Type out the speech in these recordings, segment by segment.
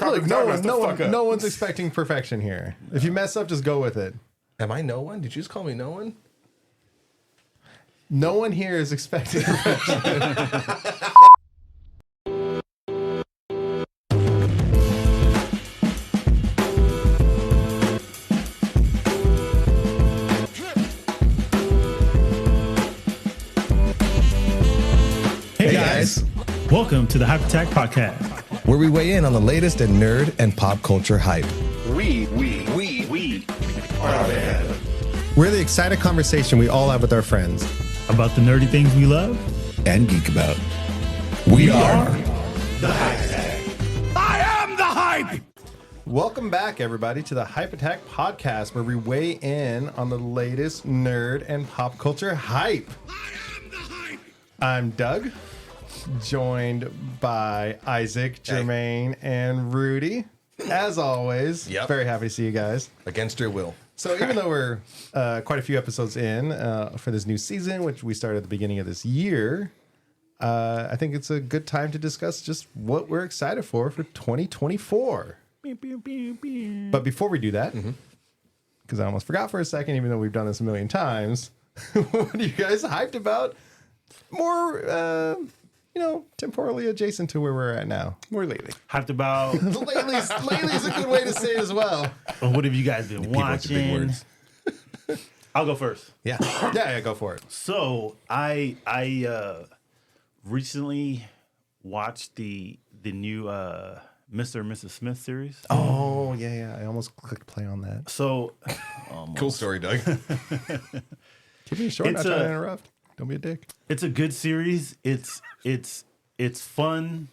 off topic. No one's expecting perfection here. If you mess up, just go with it. Am I no one? Did you just call me no one? No one here is expecting perfection. Hey guys, welcome to the Hype Attack Podcast, Where we weigh in on the latest in nerd and pop culture hype. We are bad. We're the excited conversation we all have with our friends. about the nerdy things we love. And geek about. We are the Hype Attack. I am the hype. Welcome back, everybody, to the Hype Attack Podcast, where we weigh in on the latest nerd and pop culture hype. I am the hype. I'm Doug, joined by Isaac, Jermaine, and Rudy. As always, Yep. very happy to see you guys. Against your will. So even though we're quite a few episodes in for this new season, which we started at the beginning of this year, I think it's a good time to discuss just what we're excited for 2024. But before we do that, because I almost forgot for a second, even though we've done this a million times, what are you guys hyped about? More, temporally adjacent to where we're at now. More lately. Hyped about Lately is a good way to say it as well. what have you guys been People with the big watching? words. I'll go first. Yeah. Yeah, go for it. So I recently watched the new Mr. and Mrs. Smith series. Oh, yeah. I almost clicked play on that. So Cool story, Doug. Keep me short, It's not trying to a- interrupt. Don't be a dick. it's a good series. It's fun.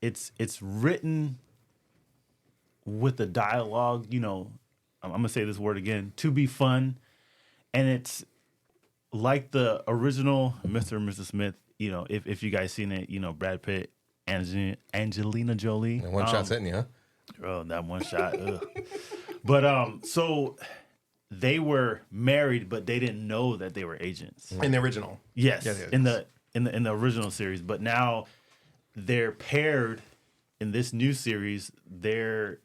It's written with the dialogue. I'm gonna say this word again. To be fun, and it's like the original Mr. and Mrs. Smith. If you guys seen it, Brad Pitt, Angelina Jolie. And one shot's hitting you, huh? Oh, that one shot. Ugh. But so they were married, but they didn't know that they were agents. In the original. Yes, Yes. in the original series, but now they're paired in this new series. They're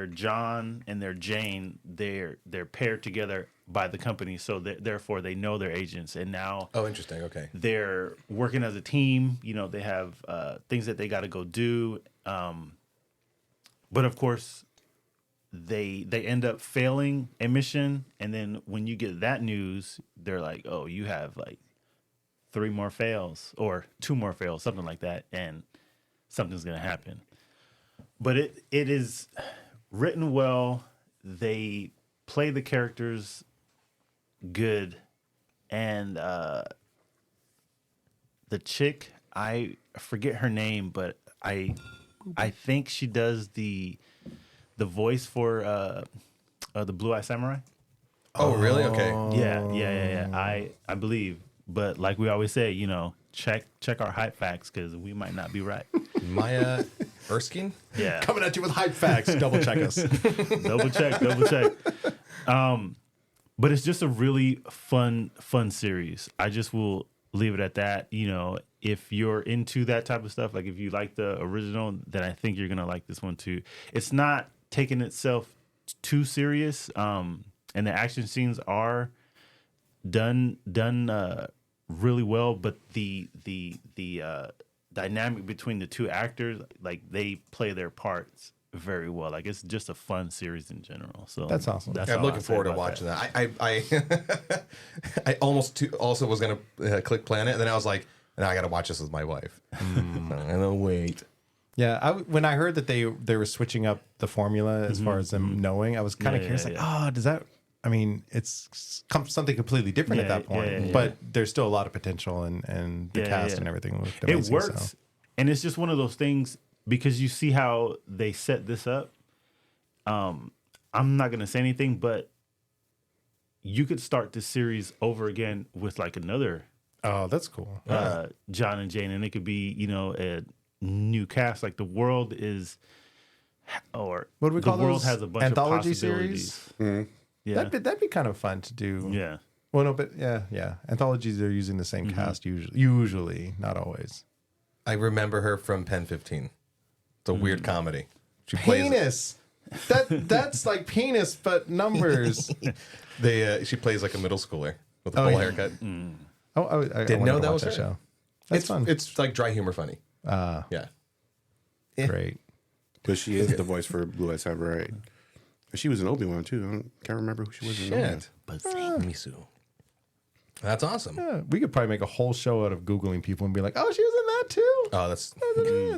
John and they're Jane. They're paired together by the company, so therefore they know they're agents. And now Oh, interesting. Okay. they're working as a team. They have things that they got to go do. But of course, they end up failing a mission, and then when you get that news, they're like, "Oh, you have like 3 more fails or 2 more fails, something like that, and something's gonna happen." But it is written well. They play the characters good, and the chick, I forget her name, but I think she does the voice for the Blue Eye Samurai. Oh, really? Okay. Yeah. I believe, but like we always say, check our hype facts because we might not be right. Maya Erskine? Yeah, Coming at you with hype facts. Double check us. double check. But it's just a really fun series. I just will leave it at that. If you're into that type of stuff, like if you like the original, then I think you're gonna like this one too. It's not taking itself too serious, and the action scenes are done really well. But the dynamic between the two actors, like they play their parts very well. Like it's just a fun series in general. So That's awesome. I'm looking forward to watching that. I almost also was going to click play on it, and then I was like, no, I got to watch this with my wife. I'm going to wait. Yeah, when I heard that they were switching up the formula as far as them knowing, I was kind of curious. Does that? I mean, it's something completely different at that point, but there's still a lot of potential, and the cast and everything looked amazing. It works, and it's just one of those things because you see how they set this up. I'm not gonna say anything, but you could start this series over again with like another. Oh, that's cool. John and Jane, and it could be a new cast. Like the world is, or What do we call the world those? has a bunch Anthology of possibilities. series? Yeah, That'd be kind of fun to do. yeah. Well, no, but yeah. Anthologies are using the same cast usually, not always. I remember her from Pen 15. It's a weird comedy. She plays. Penis. That's like penis, but numbers. She plays like a middle schooler with a Oh, full yeah. haircut. I Didn't wanted know to that watch was that her. show. That's It's fun. It's like dry humor funny. Yeah. Great. But she is the voice for Blue Eyes Samurai. She was in Obi-Wan too. Can't remember who she was in Obi-Wan. Shit. But Misu. That's awesome. Yeah, we could probably make a whole show out of Googling people and be like, oh, she was in that too. Oh, that's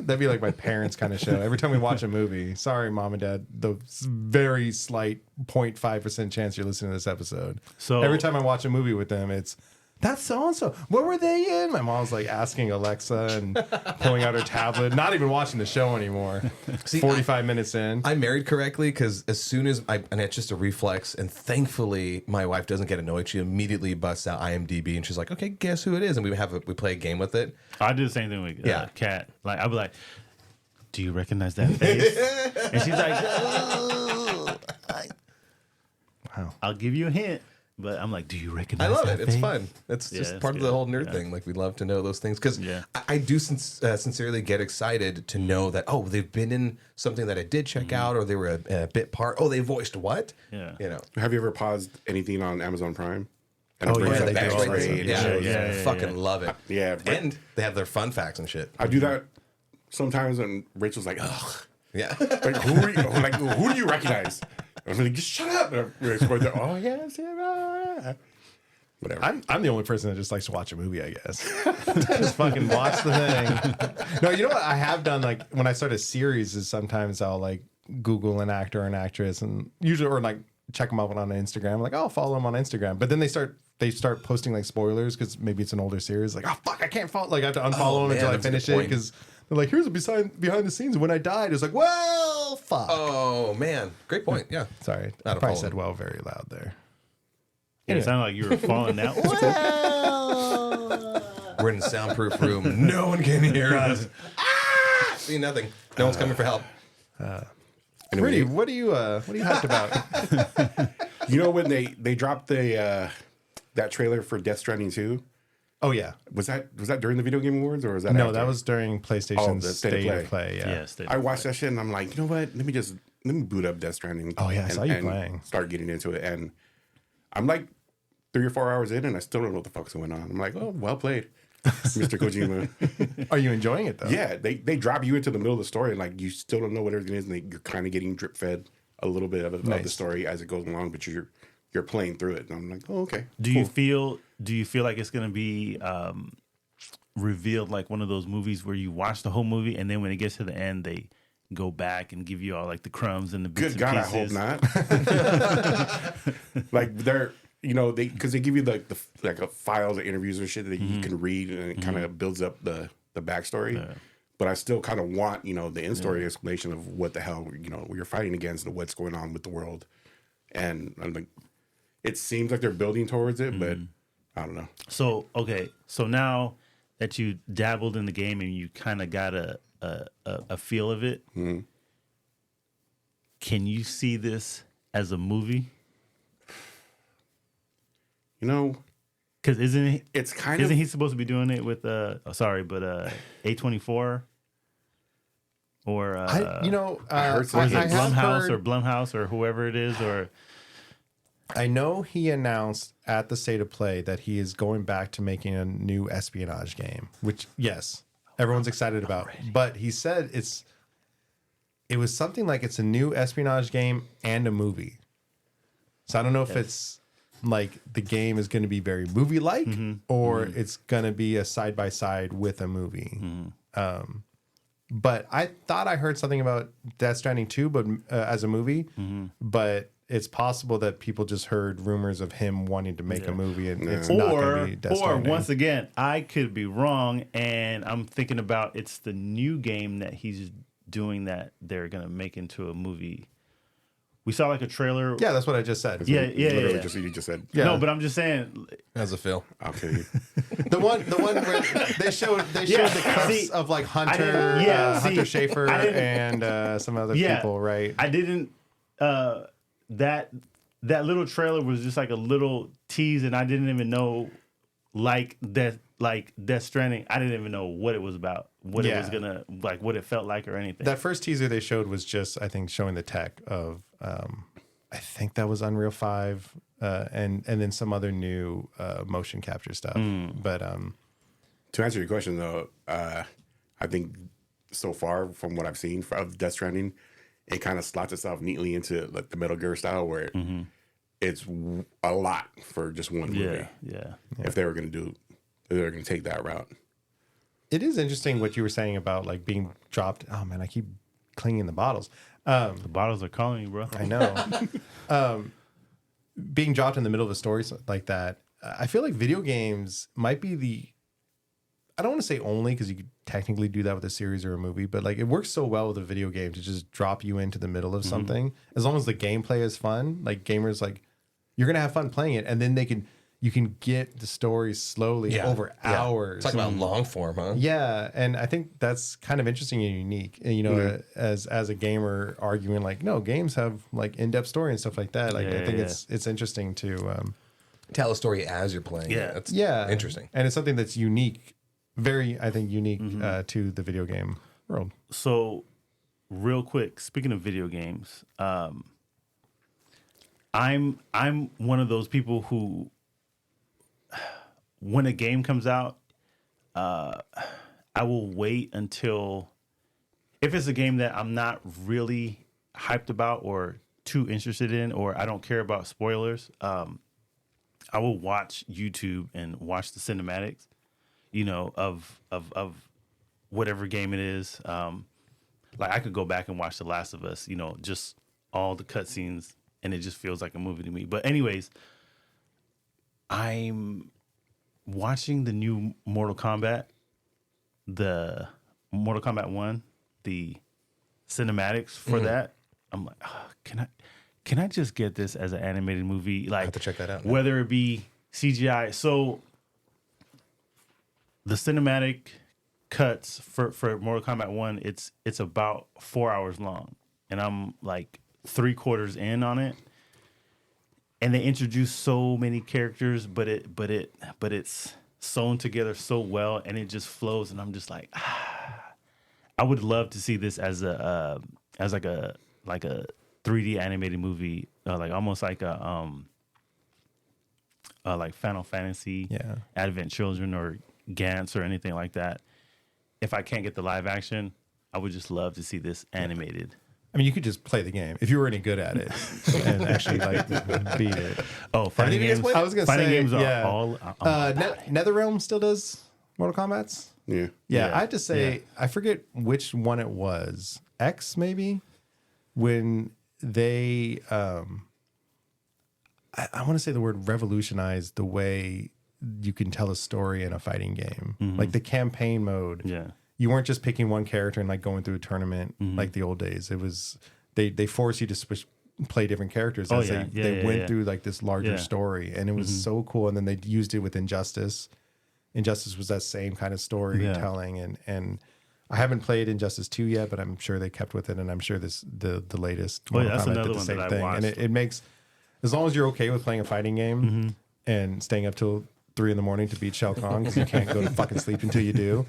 That'd be like my parents' kind of show. Every time we watch a movie, sorry, mom and dad, the very slight 0.5% chance you're listening to this episode. So- every time I watch a movie with them, it's that's so and so. What were they in? My mom's like asking Alexa and pulling out her tablet, not even watching the show anymore. See, 45 minutes in. I married correctly because as soon as and it's just a reflex, and thankfully my wife doesn't get annoyed. She immediately busts out IMDb and she's like, "Okay, guess who it is?" And we play a game with it. I do the same thing with Yeah. Kat. Like I'll be like, "Do you recognize that face?" And she's like, Wow. "I'll give you a hint." But I'm like, "Do you recognize?" I love that it. It's face?" fun. It's Yeah, just it's part of the good. whole nerd Yeah. thing. Like we love to know those things because Yeah. I do sincerely get excited to know that they've been in something that I did check out or they were a bit part. Oh, they voiced what? Yeah. You know. Have you ever paused anything on Amazon Prime? And Oh, it brings yeah, up they do all that X-ray stuff. and Yeah, shows? yeah. fucking love it. Yeah, but- and they have their fun facts and shit. I do that sometimes, and Rachel's like, "Ugh, Yeah. like who do you recognize?" I'm like, "Just shut up!" And I'm going there, "Oh yes, yeah, whatever." I'm the only person that just likes to watch a movie, I guess. Just fucking watch the thing. No, you know what I have done, like when I start a series is sometimes I'll like Google an actor or an actress and usually or like check them out on Instagram. I'm like, oh, I'll follow them on Instagram. But then they start posting like spoilers because maybe it's an older series. Like, oh fuck, I can't follow. Like I have to unfollow them man, until I that's a good finish it point. because they're like, here's a behind the scenes. When I died, it's like, well, fuck. Oh man, great point. Yeah. Sorry, I Not a probably follow said them. well very loud there. Yeah, it sounded like you were falling out. We're in a soundproof room. No one can hear us. See nothing. No one's coming for help. Pretty, what are you hyped about? You know when they dropped the that trailer for Death Stranding 2? Oh yeah. Was that during the Video Game Awards or was that No, after? that was during PlayStation's the State of Play. Yeah. Yeah, stay I watched that shit and I'm like, you know what? Let me boot up Death Stranding. Oh, yeah, I and, saw you and playing. Start getting into it, and I'm like 3 or 4 hours in, and I still don't know what the fuck's going on. I'm like, oh, well played, Mr. Kojima. Are you enjoying it though? Yeah, they drop you into the middle of the story, and like you still don't know what everything is, and you're kind of getting drip fed a little bit of the Nice. story as it goes along, but you're playing through it, and I'm like, oh, okay. Do you feel like it's gonna be revealed like one of those movies where you watch the whole movie and then when it gets to the end they go back and give you all like the crumbs and the bits Good God, and I hope pieces? not. Like they're, because they give you like files or interviews or shit that Mm-hmm. you can read, and it kind of builds up the backstory. But I still kind of want the in story explanation of what the hell you're fighting against and what's going on with the world. And I'm like, it seems like they're building towards it, but I don't know. So okay, so now that you dabbled in the game and you kind of got a feel of it, can you see this as a movie? Because It's kind isn't of he supposed to be doing it with A24 or I heard is something. it have Blumhouse heard- or Blumhouse or whoever it is or I know he announced at the State of Play that he is going back to making a new espionage game, which yes, everyone's excited about. But he said it was something like it's a new espionage game and a movie. So I don't know if it's like the game is going to be very movie-like or it's going to be a side-by-side with a movie. But I thought I heard something about Death Stranding 2 but as a movie, but it's possible that people just heard rumors of him wanting to make a movie and it's not going to be Death or Stranding. once again, I could be wrong, and I'm thinking about it's the new game that he's doing that they're gonna make into a movie. We saw like a trailer. Yeah, that's what I just said. Yeah, literally just what you just said. Yeah. No, but I'm just saying. How's it feel? I'll kill you. The one where they showed Yeah, the clips see, of like I Hunter, didn't- yeah, Hunter see, Schaefer I didn't- and some other Yeah, people, right? I didn't. That little trailer was just like a little tease, and I didn't even know like that like Death Stranding, I didn't even know what it was about, what it was Yeah. gonna like, what it felt like or anything. That first teaser they showed was just, I think, showing the tech of, I think that was Unreal 5, and then some other new motion capture stuff. But To answer your question, though, I think so far from what I've seen of Death Stranding, it kind of slots itself neatly into like the Metal Gear style, where it's a lot for just one movie. Yeah. If they were going to take that route. it is interesting what you were saying about like being dropped. Oh man, I keep clinging the bottles. The bottles are calling you, bro. I know. Being dropped in the middle of a story like that, I feel like video games might be I don't want to say only, because you could technically do that with a series or a movie, but like it works so well with a video game to just drop you into the middle of something. As long as the gameplay is fun, like gamers, like you're gonna have fun playing it, and then you can get the story slowly over hours. Talk about long form, huh? Yeah, and I think that's kind of interesting and unique. And, you know, as a gamer arguing like, no, games have like in-depth story and stuff like that. Like I think it's interesting to Tell a story as you're playing. Yeah. That's interesting. and it's something that's unique, very unique to the video game world. So, real quick, speaking of video games, I'm one of those people who, when a game comes out, I will wait until, if it's a game that I'm not really hyped about or too interested in, or I don't care about spoilers, I will watch YouTube and watch the cinematics, you know, of whatever game it is. Like I could go back and watch The Last of Us, you know, just all the cutscenes, and it just feels like a movie to me. But anyways, I'm watching the new Mortal Kombat, the Mortal Kombat 1, the cinematics for that. I'm like, can I just get this as an animated movie? Like, have to check that out now. Whether it be CGI. So the cinematic cuts for Mortal Kombat 1, it's about 4 hours long, and I'm like 3/4 in on it. And they introduce so many characters, but it's sewn together so well, and it just flows. And I'm just like, I would love to see this as like a 3D animated movie, like almost like a like Final Fantasy, Advent Children, or Gantz, or anything like that. If I can't get the live action, I would just love to see this animated. I mean, you could just play the game if you were any good at it and actually like beat it. Oh, fighting games! I was gonna fighting say, games are yeah. all. NetherRealm still does Mortal Kombats. Yeah. Yeah, I have to say, I forget which one it was. X, maybe? When they, I want to say the word revolutionized the way you can tell a story in a fighting game. Like the campaign mode. Yeah. You weren't just picking one character and like going through a tournament like the old days. It was, they forced you to play different characters as they went through like this larger story. And it was so cool. And then they used it with Injustice. Injustice was that same kind of storytelling, and I haven't played Injustice 2 yet, but I'm sure they kept with it, and I'm sure the latest Mortal that's Kombat another did the one same that I thing. watched. And it makes, as long as you're okay with playing a fighting game and staying up till 3 a.m. to beat Shao Kahn, because you can't go to fucking sleep until you do.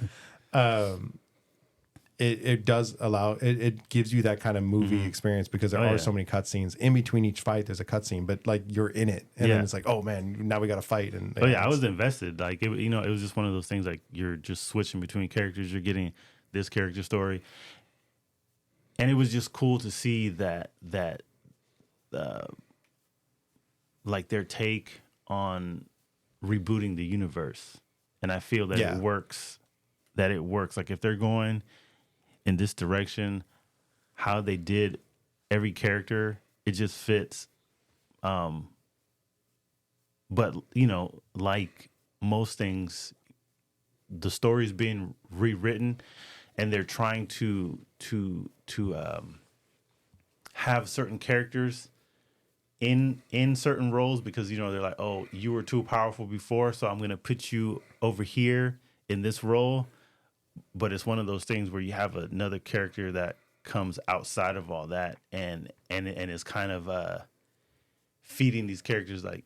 It does allow it gives you that kind of movie experience, because there are so many cutscenes in between each fight. There's a cutscene, but like you're in it, and then it's like, oh man, now we got to fight. And I was invested. Like it, you know, it was just one of those things. Like you're just switching between characters. You're getting this character story, and it was just cool to see that like their take on rebooting the universe. And I feel that it works. That it works. Like if they're going in this direction, how they did every character, it just fits. But you know, like most things, the story's being rewritten, and they're trying to have certain characters in certain roles, because you know they're like, oh, you were too powerful before, so I'm going to put you over here in this role. But it's one of those things where you have another character that comes outside of all that, and is kind of feeding these characters like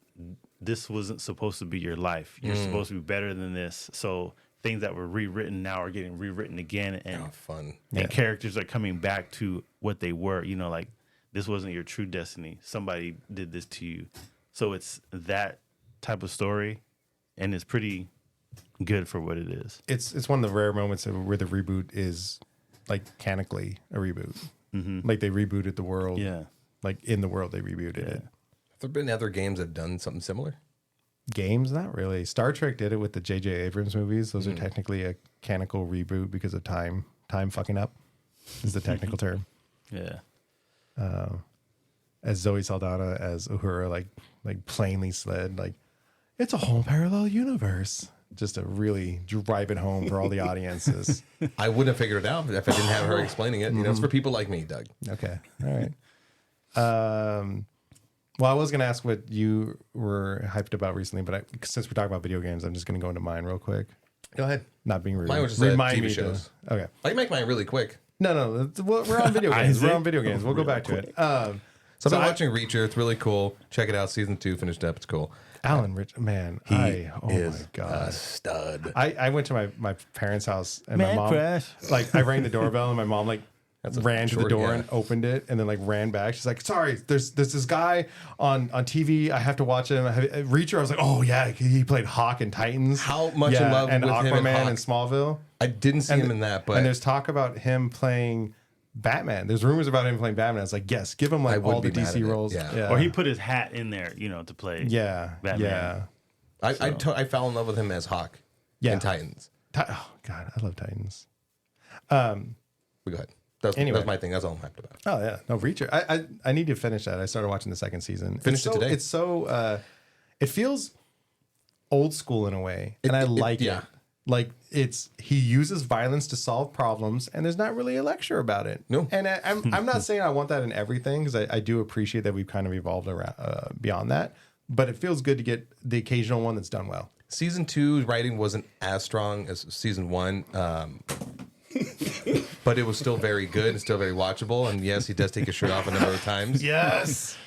this wasn't supposed to be your life. You're supposed to be better than this. So things that were rewritten now are getting rewritten again, and Fun. and characters are coming back to what they were. You know, like this wasn't your true destiny. Somebody did this to you. So it's that type of story, and it's pretty good for what it is. It's one of the rare moments where the reboot is like canonically a reboot. Like they rebooted the world. Yeah. Like in the world they rebooted it. Have there been other games that have done something similar? Games, not really. Star Trek did it with the J.J. Abrams movies. Those are technically a canonical reboot because of time fucking up is the technical term. Yeah. As Zoe Saldana as Uhura, like plainly said, like it's a whole parallel universe. Just to really drive it home for all the audiences. I wouldn't have figured it out if I didn't have her explaining it. You know, it's for people like me, Doug. Okay, all right. Well, I was going to ask what you were hyped about recently, but since we're talking about video games, I'm just going to go into mine real quick. Go ahead. Not being rude. Mine was just Remind TV me shows. Okay. I can make mine really quick. No, we're on video games. Isaac? We're on video games. We'll go back to it. So I've been watching Reacher. It's really cool. Check it out. Season 2 finished up. It's cool. Alan Rich, man, He oh my is god, a stud. I went to my parents' house and my Man mom crush. like I rang the doorbell and my mom like ran to the short, door yeah. and opened it and then like ran back. She's like, "Sorry, there's this guy on TV. I have to watch him." Reacher. I was like, "Oh yeah, he played Hawk in Titans. How much in love and with him Aquaman and Hawk? in Smallville." I didn't see him in that, but and there's talk about him playing Batman. There's rumors about him playing Batman. I was like, yes, give him I like wouldn't all the be mad at DC it. roles. Yeah. Or he put his hat in there, you know, to play. yeah, Batman. yeah. I fell in love with him as Hawk Yeah. in Titans. Oh God, I love Titans. But go ahead. Anyway. That's my thing. That's all I'm hyped about. Oh yeah, no Reacher. I need to finish that. I started watching the second season. Finished it today. It's so it feels old school in a way, and I like it. yeah. Like he uses violence to solve problems, and there's not really a lecture about it. No. And I'm not saying I want that in everything because I do appreciate that we've kind of evolved around beyond that. But it feels good to get the occasional one that's done well. Season 2's writing wasn't as strong as season 1, but it was still very good and still very watchable. And yes, he does take his shirt off a number of times. Yes.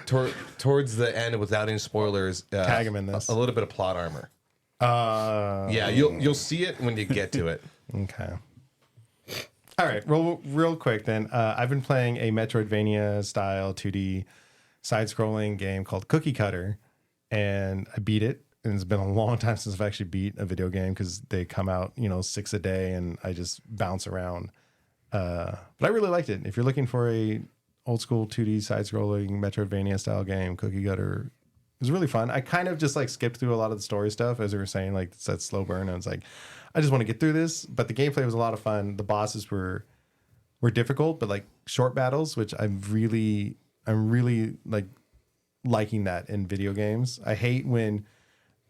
Towards the end, without any spoilers, Tag him in this. a little bit of plot armor. Uh, Yeah, you'll see it when you get to it. Okay. All right. Well, real quick then. I've been playing a Metroidvania style 2D side-scrolling game called Cookie Cutter, and I beat it. And it's been a long time since I've actually beat a video game because they come out, 6 a day, and I just bounce around. But I really liked it. If you're looking for a old school 2D side-scrolling Metroidvania style game, Cookie Cutter was really fun. I kind of just like skipped through a lot of the story stuff, as we were saying, like it's that slow burn. I was like, I just want to get through this. But the gameplay was a lot of fun. The bosses were difficult, but like short battles, which I'm really like liking that in video games. I hate when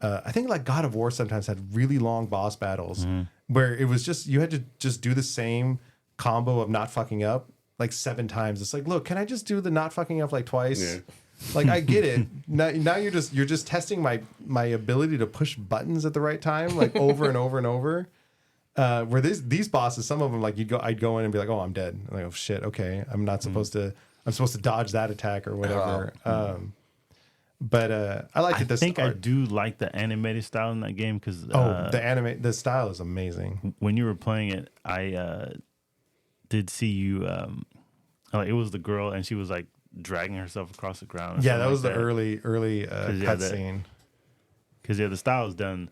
I think like God of War sometimes had really long boss battles where it was just you had to just do the same combo of not fucking up like 7 times. It's like, look, can I just do the not fucking up like twice? Yeah. Like I get it. Now you're just testing my ability to push buttons at the right time, like over and over and over. Where these bosses, some of them like I'd go in and be like, oh, I'm dead. I'm like, oh shit, okay, I'm not supposed to. I'm supposed to dodge that attack or whatever. But I liked it. I think I do like the animated style in that game because the style is amazing. when you were playing it, I did see you. Like it was the girl, and she was like dragging herself across the ground. or Yeah, something that was like the early yeah, cutscene. Because the style is done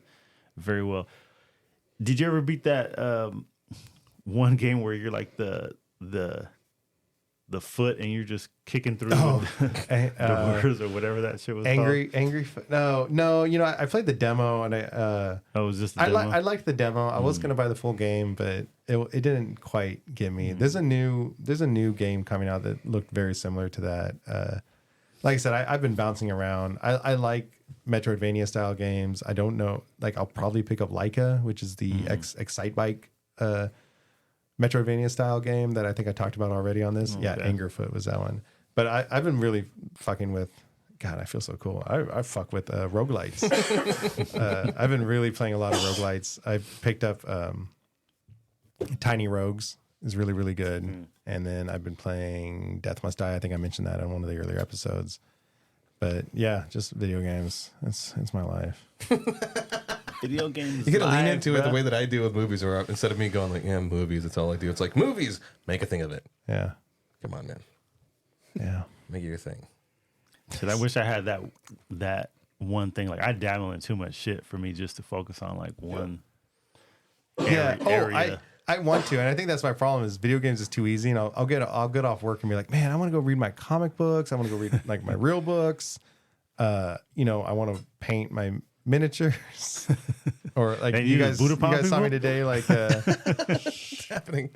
very well. Did you ever beat that one game where you're like the foot and you're just kicking through the doors or whatever that shit was Angry. called? No. I played the demo and Oh, it was just the I demo? liked the demo. I was gonna buy the full game, but it didn't quite get me. There's a new game coming out that looked very similar to that. Like I said, I've been bouncing around. I like Metroidvania style games. I don't know. Like I'll probably pick up Laika, which is the Excite Bike Metroidvania style game that I think I talked about already on this. Yeah, Angerfoot was that one. But I've been really fucking with. God, I feel so cool. I fuck with roguelites. I've been really playing a lot of roguelites. I picked up Tiny Rogues is really, really good. And then I've been playing Death Must Die. I think I mentioned that on one of the earlier episodes. But yeah, just video games. It's my life. Video games. You gotta lean live, into it the bruh. way that I do with movies, or instead of me going like, yeah, movies, that's all I do. It's like movies, make a thing of it. Yeah. Come on, man, Yeah. make it your thing. Shit, I wish I had that one thing. Like I dabble in too much shit for me just to focus on like one Yeah. area. I want to, and I think that's my problem. Is video games is too easy, and I'll get off work and be like, man, I want to go read my comic books. I want to go read like my real books. I want to paint my miniatures, or like And you you guys Buddha Palm saw me people? today, like What's happening?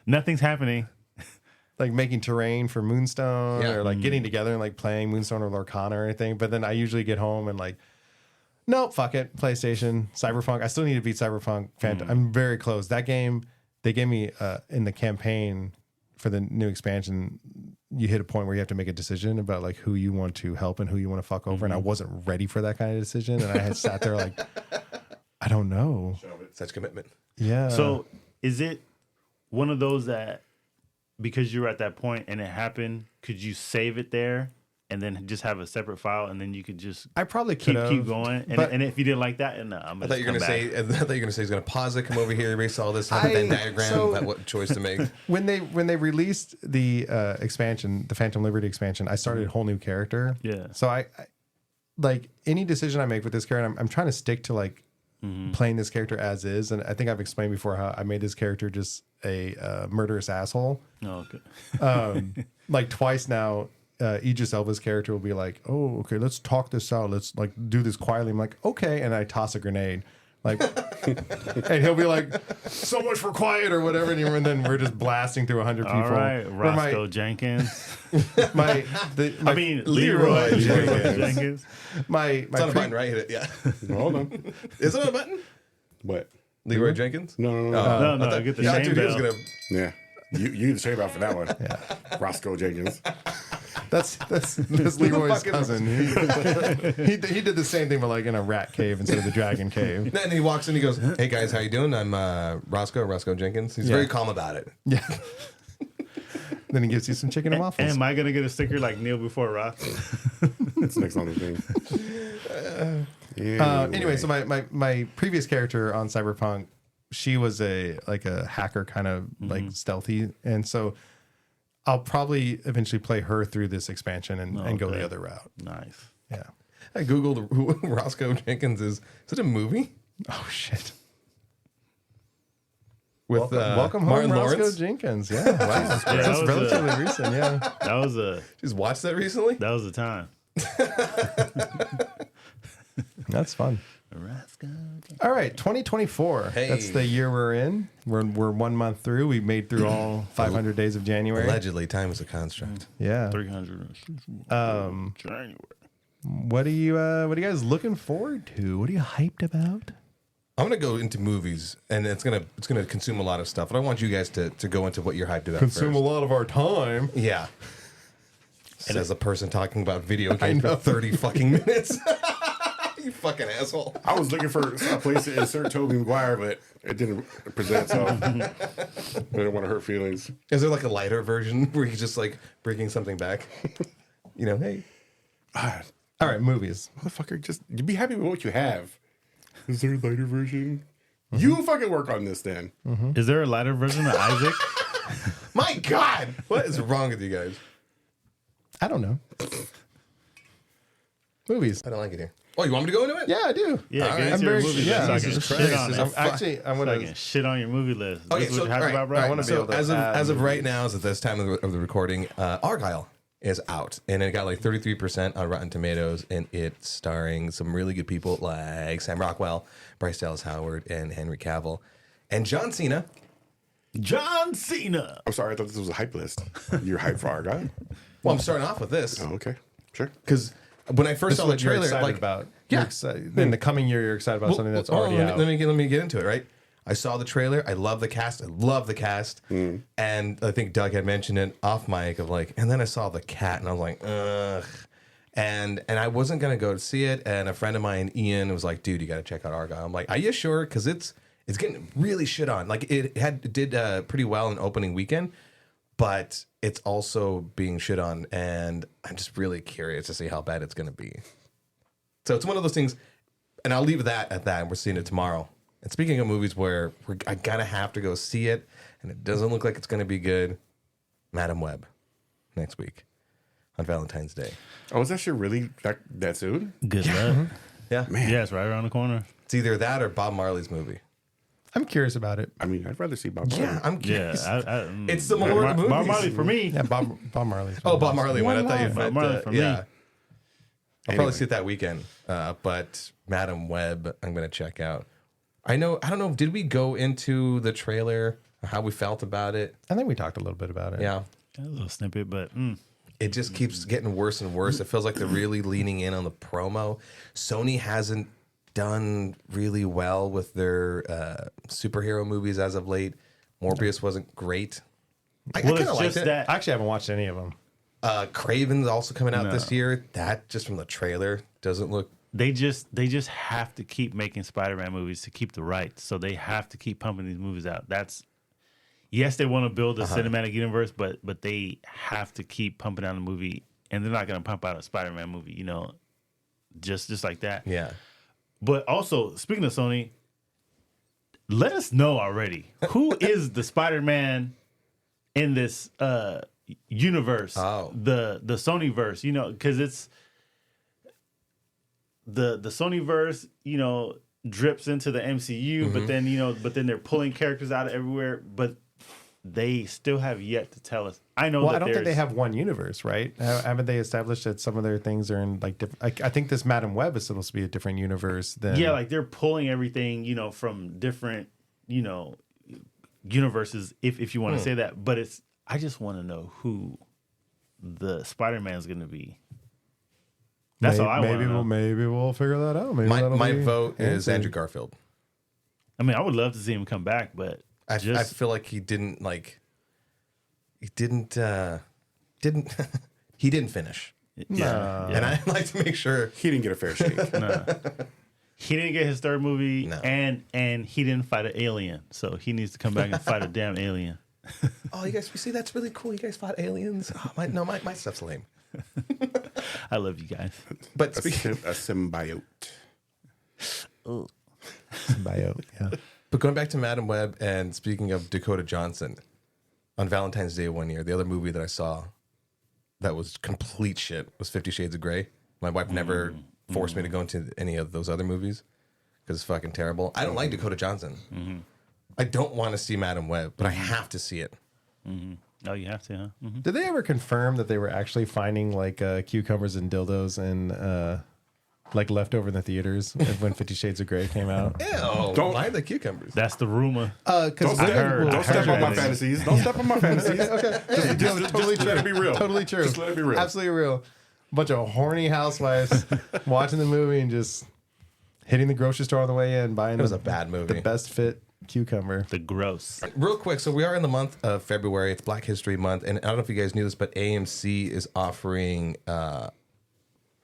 Nothing's happening. like making terrain for Moonstone, Yeah. or like getting together and like playing Moonstone or Lorcana or anything. But then I usually get home and like, nope, fuck it, PlayStation, Cyberpunk. I still need to beat Cyberpunk. I'm very close. That game, they gave me in the campaign for the new expansion. You hit a point where you have to make a decision about like who you want to help and who you want to fuck over. And I wasn't ready for that kind of decision. And I had sat there like, I don't know. Such commitment. Yeah. So is it one of those that because you're at that point and it happened, could you save it there and then just have a separate file and then you could just I probably could keep going? And, but- and if you didn't like that, and I'm I thought you were gonna say. I thought you were gonna say he's gonna pause it, come over here, erase all this, have a Venn diagram about what choice to make. when they released the expansion, the Phantom Liberty expansion, I started a whole new character. Yeah. So I like any decision I make with this character, I'm trying to stick to like playing this character as is. And I think I've explained before how I made this character just a murderous asshole. Oh, okay. Like twice now, Idris Elba's character will be like, "Oh, okay, let's talk this out. Let's like do this quietly." I'm like, "Okay," and I toss a grenade. Like, and he'll be like, "So much for quiet" or whatever, and then we're just blasting through 100 people. All right, Or Roscoe Jenkins. my I mean, Leroy Jenkins. my It's on a button, right? Hit it. Yeah. Hold on. Is it on a button? What? Leroy Jenkins? No. No, I thought- get the yeah, shame dude, he was bell. gonna. Yeah. You get the shame out for that one. Yeah. Roscoe Jenkins. That's Leroy's fuck is cousin. He did the same thing, but like in a rat cave instead of the dragon cave. And then he walks in. He goes, "Hey guys, how you doing? I'm Roscoe Jenkins." He's Yeah. very calm about it. Yeah. Then he gives you some chicken and waffles. Am I gonna get a sticker like Neil before Rock? That's the next on the thing. Anyway, so my previous character on Cyberpunk, she was a hacker kind of like stealthy, and so I'll probably eventually play her through this expansion and go the Okay. other route. Nice. Yeah. I googled who Roscoe Jenkins is. Is it a movie Oh shit. with Welcome Martin home, Roscoe Lawrence? Jenkins. Yeah, wow. that That's was relatively recent. Yeah. That was a Just watched that recently. the time. That's fun. Roscoe. All right, 2024. Hey. That's the year we're in. We're 1 month through. We made through all 500 days of January. Allegedly, time is a construct. Yeah. 300. January. What are you guys looking forward to? What are you hyped about? I'm gonna go into movies, and it's gonna consume a lot of stuff. But I want you guys to go into what you're hyped about. first. lot of our time. Yeah. Says a person talking about video games for 30 fucking minutes. You fucking asshole. I was looking for a place to insert Tobey Maguire, but it didn't present itself. I didn't want to hurt feelings. Is there like a lighter version where he's just like bringing something back? You know, hey. God, All right, movies. motherfucker, just you be happy with what you have. Is there a lighter version? You fucking work on this then. Is there a lighter version of Isaac? My God. What is wrong with you guys? I don't know. Movies. I don't like it here. Oh, you want me to go into it? Yeah, I do. Yeah, All get right. into I'm your very movie yeah, list so I can Jesus shit Christ, on is it. it- I'm So I gonna. can shit on your movie list. Okay, This is so what you're happy about, bro? all right, wanna be so able to as add of right now, as of this time of the recording, Argyle is out, and it got like 33% on Rotten Tomatoes, and it's starring some really good people like Sam Rockwell, Bryce Dallas Howard, and Henry Cavill, and John Cena. John Cena. I'm sorry, I thought this was a hype list. You're hyped for our guy? Well, I'm starting off with this Oh, okay. Sure. because when I first This is saw the what you're trailer, excited like about. Yeah. You're excited. In the coming year, you're excited about something that's Well, already out. let me get into it, right? I saw the trailer. I love the cast. And I think Doug had mentioned it off mic of like, and then I saw the cat, and I was like, ugh. And I wasn't gonna go to see it. And a friend of mine, Ian, was like, dude, you got to check out Argyle. I'm like, are you sure? Because it's getting really shit on. Like it did pretty well in opening weekend. but it's also being shit on, and I'm just really curious to see how bad it's going to be. So it's one of those things, and I'll leave that at that, and we're seeing it tomorrow. And speaking of movies where I gotta have to go see it, and it doesn't look like it's going to be good, Madam Web next week on Valentine's Day. Oh, is that shit really that soon? Good luck. Yeah, Yeah, it's right around the corner. it's either that or Bob Marley's movie. I'm curious about it. I mean, I'd rather see Bob Marley. Yeah, I'm Yeah, curious. It's the Bob more Bob movies. Marley for me. Yeah, Bob Marley. Oh, Bob Marley one. I thought you Bob meant Marley for me. yeah. I'll probably Anyway. see it that weekend. But Madam Web, I'm gonna check out. I don't know. Did we go into the trailer? How we felt about it? I think we talked a little bit about it. Yeah. A little snippet, but It just keeps getting worse and worse. It feels like they're really leaning in on the promo. Sony hasn't done really well with their superhero movies as of late. Morbius wasn't great. I well, kind of it's liked just it. that I actually haven't watched any of them. Craven's also coming out this year. That just from the trailer doesn't look. they just have to keep making Spider-Man movies to keep the rights. So they have to keep pumping these movies out. That's yes, they want to build a cinematic universe, but they have to keep pumping out a movie, and they're not going to pump out a Spider-Man movie, just like that. Yeah. But also, speaking of Sony, let us know already who is the Spider-Man in this universe, the Sony verse, because it's the Sony verse, drips into the MCU, but then they're pulling characters out of everywhere, but they still have yet to tell us. I know. Well, that I don't think they there's- have one universe, right? Haven't they established that some of their things are in like different? I think this Madam Web is supposed to be a different universe than. Yeah, like they're pulling everything, from different, universes, if you want to say that. But I just want to know who the Spider-Man is going to be. That's all I want to know. Maybe we'll figure that out. Maybe My vote is Andrew Garfield. I mean, I would love to see him come back, but I feel like he didn't he didn't finish. yeah. And I'd like to make sure He didn't get a fair shake. He didn't get his third movie, No. and he didn't fight an alien, so he needs to come back and fight a damn alien. oh, you guys see that's really cool. You guys fought aliens. Oh, my stuff's lame. I love you guys. But a speaking symbiote. bio. Yeah. But going back to Madam Web and speaking of Dakota Johnson, on Valentine's Day one year, the other movie that I saw that was complete shit was 50 Shades of Grey. My wife never forced me to go into any of those other movies because it's fucking terrible. I don't like Dakota Johnson. I don't want to see Madam Web, but I have to see it. Oh, you have to, huh? Did they ever confirm that they were actually finding like cucumbers and dildos and like leftover in the theaters when 50 Shades of Grey came out? Ew, why the cucumbers? That's the rumor. Because Don't step on my fantasies. Don't step on my fantasies. Okay. Just let it be real. Totally true. Just let it be real. Absolutely real. Bunch of horny housewives watching the movie and just hitting the grocery store on the way in, buying It was a bad movie. the best fit cucumber. The gross. Real quick, so we are in the month of February. It's Black History Month, and I don't know if you guys knew this, but AMC is offering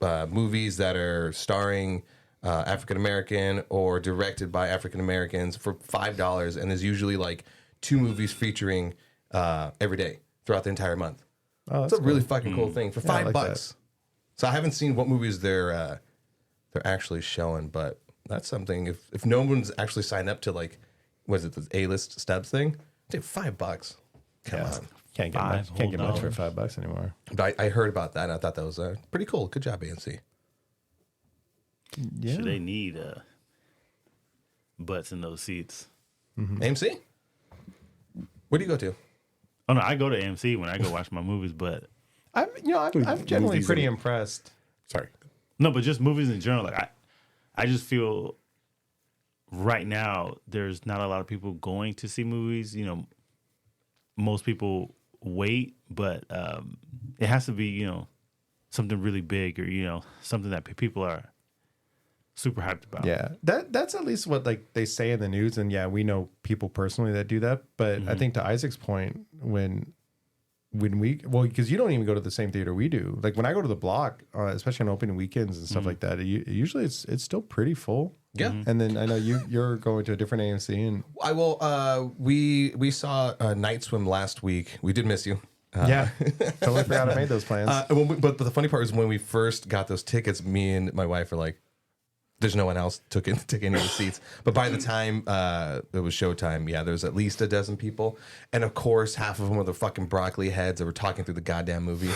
movies that are starring African American or directed by African Americans for $5, and there's usually like 2 movies featuring every day throughout the entire month. Oh, It's a really fucking cool thing for I $5. like that. So I haven't seen what movies they're actually showing, but that's something. If no one's actually signed up to like, was it the A-list stubs thing? Dude, $5. Come on. Can't get much. Can't get much for $5 anymore. But I heard about that, and I thought that was pretty cool. Good job, AMC. Yeah. Should they need butts in those seats? AMC? Where do you go to? Oh no, I go to AMC when I go watch my movies, but I'm generally Movies pretty and- impressed. Sorry. no, but just movies in general. Like I just feel right now there's not a lot of people going to see movies. Most people wait, but it has to be something really big or something that people are super hyped about. Yeah, that's at least what like they say in the news, and yeah, we know people personally that do that. But I think to Isaac's point, when because you don't even go to the same theater we do. Like when I go to the Block, especially on opening weekends and stuff like that, usually it's still pretty full. Yeah. And then I know you're going to a different AMC, and I will. We saw Night Swim last week. We did miss you. yeah, totally forgot I made those plans. But the funny part is when we first got those tickets, me and my wife were like, "There's no one else took any of the seats." But by the time it was showtime, yeah, there was at least a dozen people, and of course, half of them were the fucking broccoli heads that were talking through the goddamn movie.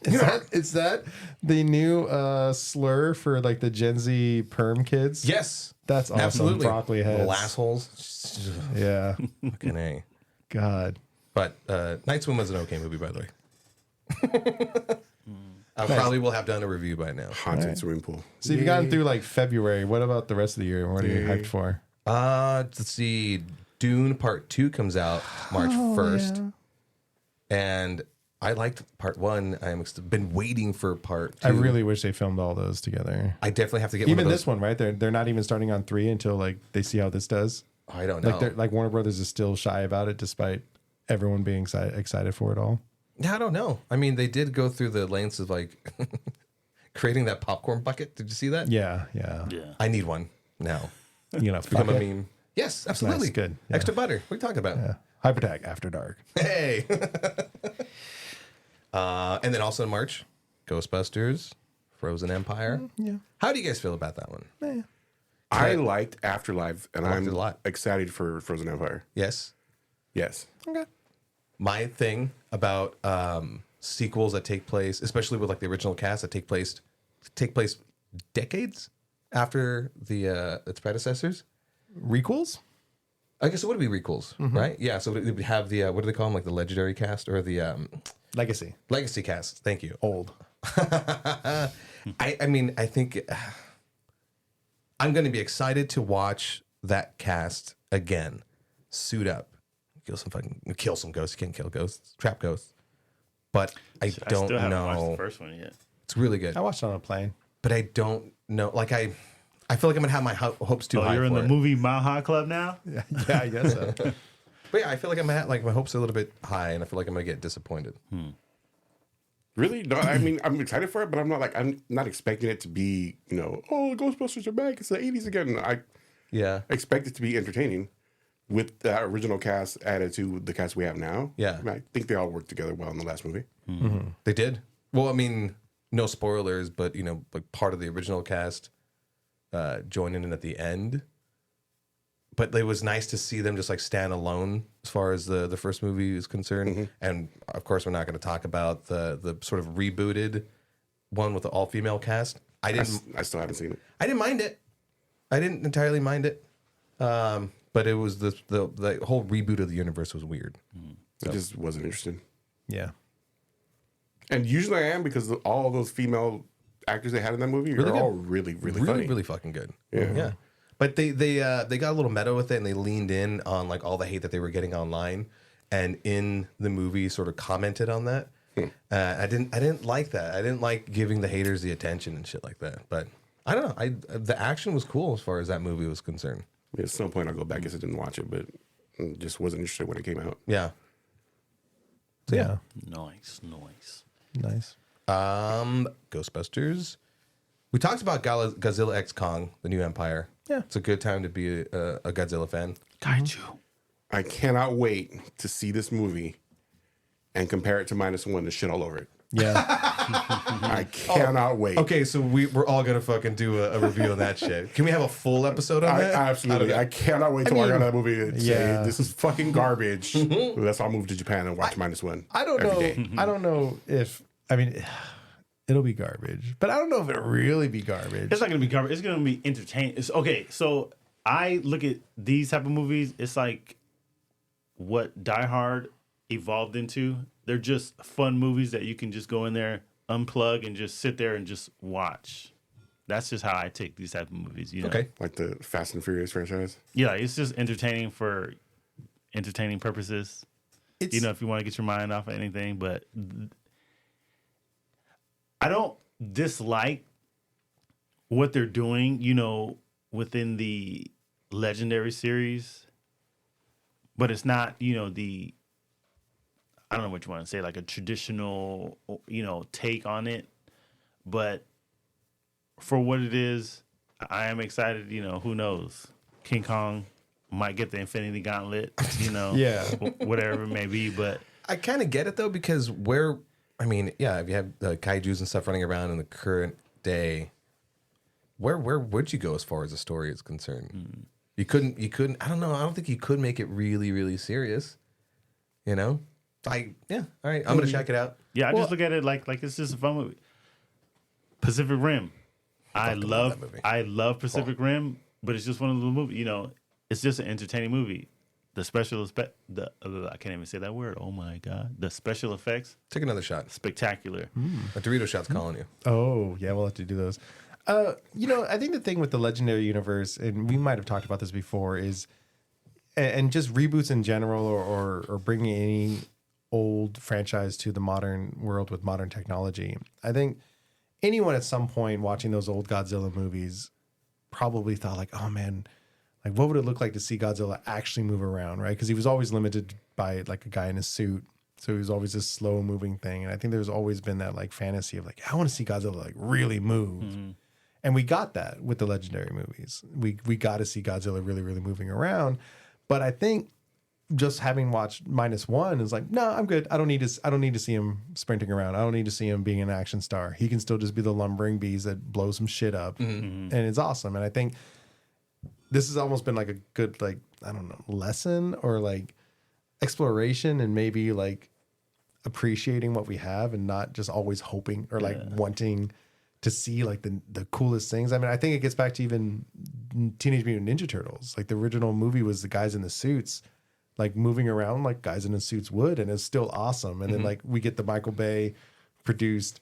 Is that the new slur for like the Gen Z perm kids? Yes, That's awesome. absolutely. Broccoli heads. Little assholes. Yeah. Fucking A. God. But Night Swim was an okay movie, by the way. I probably will have done a review by now. Haunted swimming pool. So you've gotten through like February. What about the rest of the year? What are you hyped for? Let's see. Dune Part 2 comes out March 1st. And I liked Part 1. Been waiting for Part 2. I really wish they filmed all those together. I definitely have to get Even one of those. this one, right? They're not even starting on 3 until like they see how this does. I don't know. Like Warner Brothers is still shy about it, despite everyone being excited for it all. Yeah, I don't know. I mean, they did go through the lengths of like creating that popcorn bucket. Did you see that? Yeah. I need one now. You know, Become a meme. Yes, absolutely. nice, good. Yeah. Extra butter. What are you talking about? Yeah. Hypertag After Dark. Hey. And then also in March, Ghostbusters, Frozen Empire. Yeah. How do you guys feel about that one? I liked Afterlife, and liked I'm it a lot. excited for Frozen Empire. Yes. Yes. Okay. My thing about sequels that take place, especially with like the original cast that take place decades after the its predecessors. Requels? I guess it would be requels, right? Yeah. So it would have the what do they call them? Like the legendary cast or the Legacy. legacy cast. Thank you. Old. I mean, I think I'm going to be excited to watch that cast again. Suit up, kill some ghosts. You can't kill ghosts, trap ghosts. But I don't still haven't watched know. the first one yet. It's really good, I watched it on a plane. but I don't know. Like I feel like I'm gonna have my hopes too high. You're in for the it. movie Mile High Club now? Yeah, I guess so. But yeah, I feel like I'm at like my hopes are a little bit high, and I feel like I'm gonna get disappointed. Really? No, I mean, I'm excited for it, but I'm not expecting it to be, oh, Ghostbusters are back. It's the 80s again. I Yeah, expect it to be entertaining with the original cast added to the cast we have now. Yeah. I mean, I think they all worked together well in the last movie. they did. Well, I mean, no spoilers, but like part of the original cast joining in at the end. But it was nice to see them just like stand alone as far as the first movie is concerned. And of course, we're not going to talk about the sort of rebooted one with the all female cast. I still haven't seen it. I didn't mind it. I didn't entirely mind it. But it was the whole reboot of the universe was weird. I just wasn't interested. Yeah. And usually I am because all those female actors they had in that movie Really are good. all really, really funny. Really fucking good. Yeah. But they got a little meta with it, and they leaned in on like all the hate that they were getting online, and in the movie sort of commented on that. I didn't like that. I didn't like giving the haters the attention and shit like that. But I don't know. The action was cool as far as that movie was concerned. At some point I'll go back. I guess I didn't watch it, but just wasn't interested when it came out. Yeah. So, Yeah. Nice. Nice. Ghostbusters. We talked about Godzilla X Kong, the new Empire. Yeah. It's a good time to be a Godzilla fan. Kaiju. I cannot wait to see this movie and compare it to -1 and shit all over it. Yeah. I cannot wait. Okay, so we're all gonna fucking do a review on that shit. Can we have a full episode on that? Absolutely. I cannot wait to walk out of that movie and say, yeah. this is fucking garbage. That's why I'll move to Japan and watch -1. I don't every know. day. I don't know if, I mean, it'll be garbage, but I don't know if it'll really be garbage. It's not gonna be garbage. It's gonna be entertaining. Okay, so I look at these type of movies. It's like what Die Hard evolved into. They're just fun movies that you can just go in there, unplug, and just sit there and just watch. That's just how I take these type of movies. You know? Okay. Like the Fast and Furious franchise. Yeah, it's just entertaining for entertaining purposes. It's, If you want to get your mind off of anything, but I don't dislike what they're doing, within the Legendary series, but it's not, I don't know what you want to say, like a traditional, take on it. But for what it is, I am excited. You know, who knows? King Kong might get the Infinity Gauntlet. You know, Yeah. whatever it may be. But I kind of get it though, because if you have kaiju's and stuff running around in the current day, where would you go as far as the story is concerned? You couldn't. I don't know. I don't think you could make it really, really serious. You know, all right. I'm gonna check it out. yeah, I just look at it like it's just a fun movie. Pacific Rim. I love that movie. love Pacific Rim, but it's just one of the movies. You know, it's just an entertaining movie. The special effect, I can't even say that word. Oh my god, the special effects, Take another shot. spectacular. A Dorito shot's calling you. Oh, yeah, we'll have to do those. You know, I think the thing with the Legendary Universe, and we might have talked about this before, is, and just reboots in general, or bringing any old franchise to the modern world with modern technology. I think anyone at some point watching those old Godzilla movies probably thought like, oh man, like what would it look like to see Godzilla actually move around, right? Because he was always limited by like a guy in a suit. So he was always this slow moving thing. And I think there's always been that like fantasy of like, I want to see Godzilla like really move. And we got that with the Legendary movies. We got to see Godzilla really, really moving around. But I think just having watched -1 is like, no, I'm good. I don't need to see him sprinting around. I don't need to see him being an action star. He can still just be the lumbering beast that blows some shit up. And it's awesome. And I think this has almost been like a good, like, I don't know, lesson or like exploration and maybe like appreciating what we have and not just always hoping or like wanting to see like the coolest things. I mean, I think it gets back to even Teenage Mutant Ninja Turtles. Like the original movie was the guys in the suits, like moving around like guys in the suits would, and it's still awesome. And then like we get the Michael Bay produced,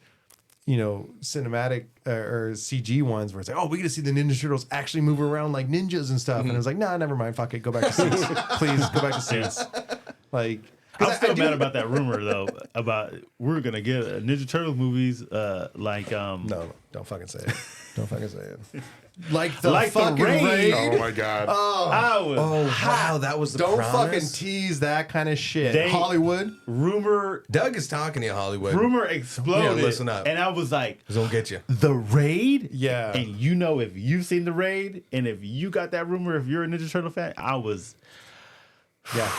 you know, cinematic or CG ones where it's like, oh, we get to see the Ninja Turtles actually move around like ninjas and stuff. And it was like, nah, never mind. Fuck it. Go back to suits. Please go back to suits. Like, I'm still mad about that rumor though. About we're gonna get Ninja Turtles movies. no, don't fucking say it. Don't fucking say it. Like the Like the fucking Raid. Raid. Oh my god. Wow, that was the Don't promise? fucking tease that kind of shit. They- Hollywood. rumor Doug is talking to you, Hollywood. exploded. Yeah, listen up. And I was like, He'll get you. the Raid. Yeah. And you know, if you've seen the Raid, and if you got that rumor, if you're a Ninja Turtle fan, I was Yeah.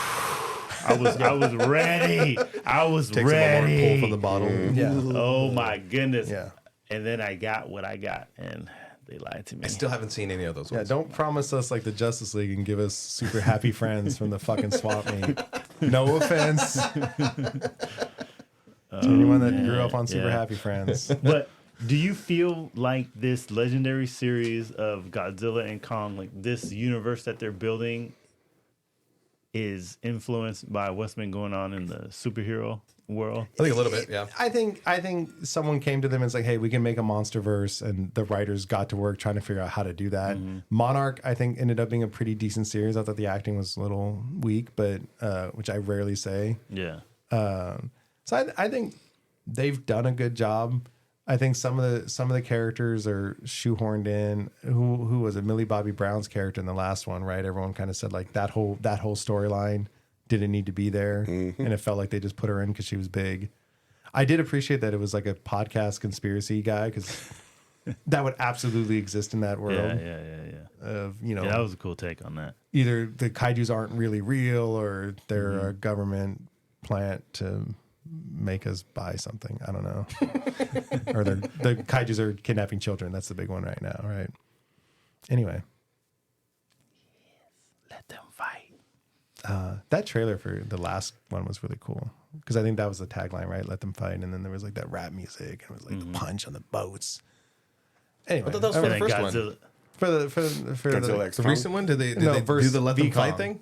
ready. I was Takes a moment to pull ready. from the bottle. Yeah. Oh my goodness. Yeah. And then I got what I got, and they lied to me. I still haven't seen any of those Yeah, ones. don't promise us like the Justice League and give us super happy friends from the fucking swap meet. No offense to anyone that grew up on Super Yeah. Happy Friends. But do you feel like this legendary series of Godzilla and Kong, like this universe that they're building, is influenced by what's been going on in the superhero world? I think a little bit, yeah. I think someone came to them and was like, hey, we can make a monster verse, and the writers got to work trying to figure out how to do that. Monarch, I think, ended up being a pretty decent series. I thought the acting was a little weak, but which I rarely say. Yeah. So I think they've done a good job. I think some of the characters are shoehorned in. Who was it? Millie Bobby Brown's character in the last one, right? Everyone kind of said like that whole storyline didn't need to be there, and it felt like they just put her in because she was big. I did appreciate that it was like a podcast conspiracy guy, because that would absolutely exist in that world. Yeah. Of, you know, Yeah, that was a cool take on that. either the kaijus aren't really real or they're a government plant to make us buy something. I don't know. Or the kaijus are kidnapping children. That's the big one right now, right? Anyway, Let them fight. that trailer for the last one was really cool, because I think that was the tagline, right? Let them fight. And then there was like that rap music, and it was like the punch on the boats. Anyway, I thought that was for And the then first one. Godzilla. for Godzilla X The Kong? recent one? Did they No, do versus the let them V-Kong. fight thing?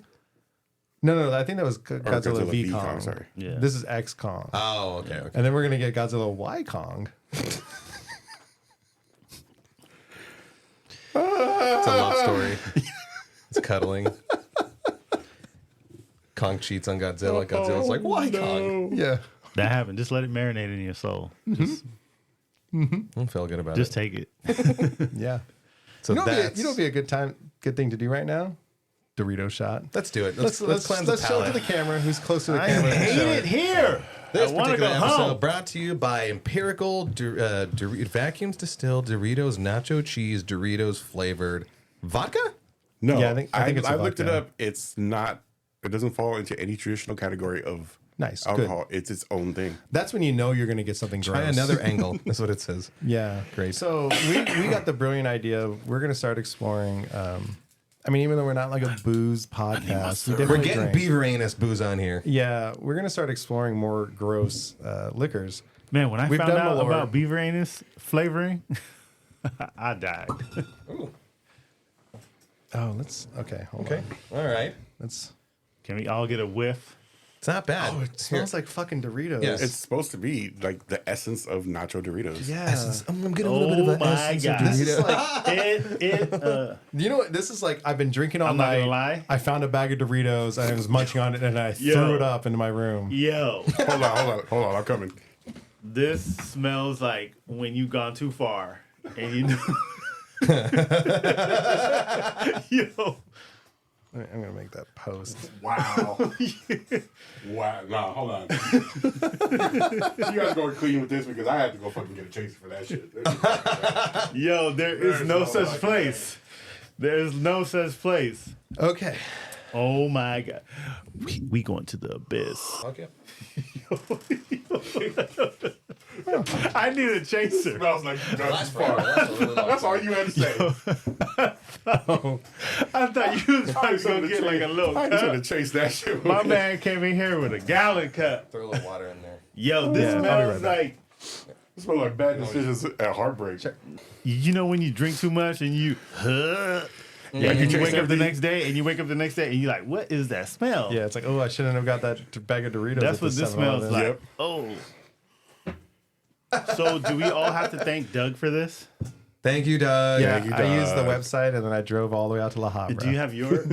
No, I think that was Godzilla Godzilla V V Kong. Kong, sorry. Yeah. This is X Kong. Oh, okay. And then we're gonna get Godzilla Y Kong. It's a love story. It's cuddling. Kong cheats on Godzilla. Godzilla's like, why Kong? Yeah. That happened. Just let it marinate in your soul. Just, I don't feel good about just it. take it. Yeah. So You know, that's, be a good thing to do right now. Dorito shot. let's do it. Let's cleanse the let's show it palate. to the camera. Who's close to the I camera? hate Show it here. This wanna particular go episode home. brought to you by Empirical Vacuums Distilled Doritos Nacho Cheese Doritos flavored vodka. No, Yeah, I think it's a I looked it vodka. up. It's not. It doesn't fall into any traditional category of Nice, good. alcohol. It's its own thing. That's when you know you're going to get something Try gross. another angle. That's what it says. Yeah, great. So we got the brilliant idea. We're going to start exploring. I mean, even though we're not like a booze podcast, we We're definitely getting drink. beaver anus booze on here. Yeah, we're going to start exploring more gross liquors. Man, when I We've found done out Malort. about beaver anus flavoring, I died. Oh, let's. Okay, hold on. All right. Let's. Can we all get a whiff? It's not bad. Oh, it smells like fucking Doritos. Yes. It's supposed to be like the essence of nacho Doritos. Yeah. Essence. I'm getting a little bit of an my essence of God. This is Dorito. like, you know what? This is like I've been drinking all I'm not night. gonna lie. I found a bag of Doritos and I was munching on it and I Yo. threw it up into my room. Yo, Hold on. I'm coming. this smells like when you've gone too far and you know. Yo, I'm gonna make that post. Wow. Wow. Nah, hold on. You guys go clean with this because I had to go fucking get a chaser for that shit. yo, there is There's no no such like place. There is no such place. Okay. Oh my God, we going to the abyss. Okay. I need a chaser. Smells like you got too far. That's a really long That's all you had to say. I thought you was I trying just to go wanted get to like a little I just cup. want to chase that shit. My man came in here with a gallon cup. Throw a little water in there. Yo, this Yeah, I'll be smells right back. like, It smells like bad decisions at heartbreak. you know, when you drink too much and you, Yeah, and you you chase wake up the everything. next day and you wake up the next day and you're like, what is that smell? Yeah, it's like, oh, I shouldn't have got that bag of Doritos. That's at what the this smells 7-Eleven. like. Yep. Oh. So do we all have to thank Doug for this? Thank you, Doug. Yeah, you, I used the Doug. website and then I drove all the way out to La Habra. Do you have your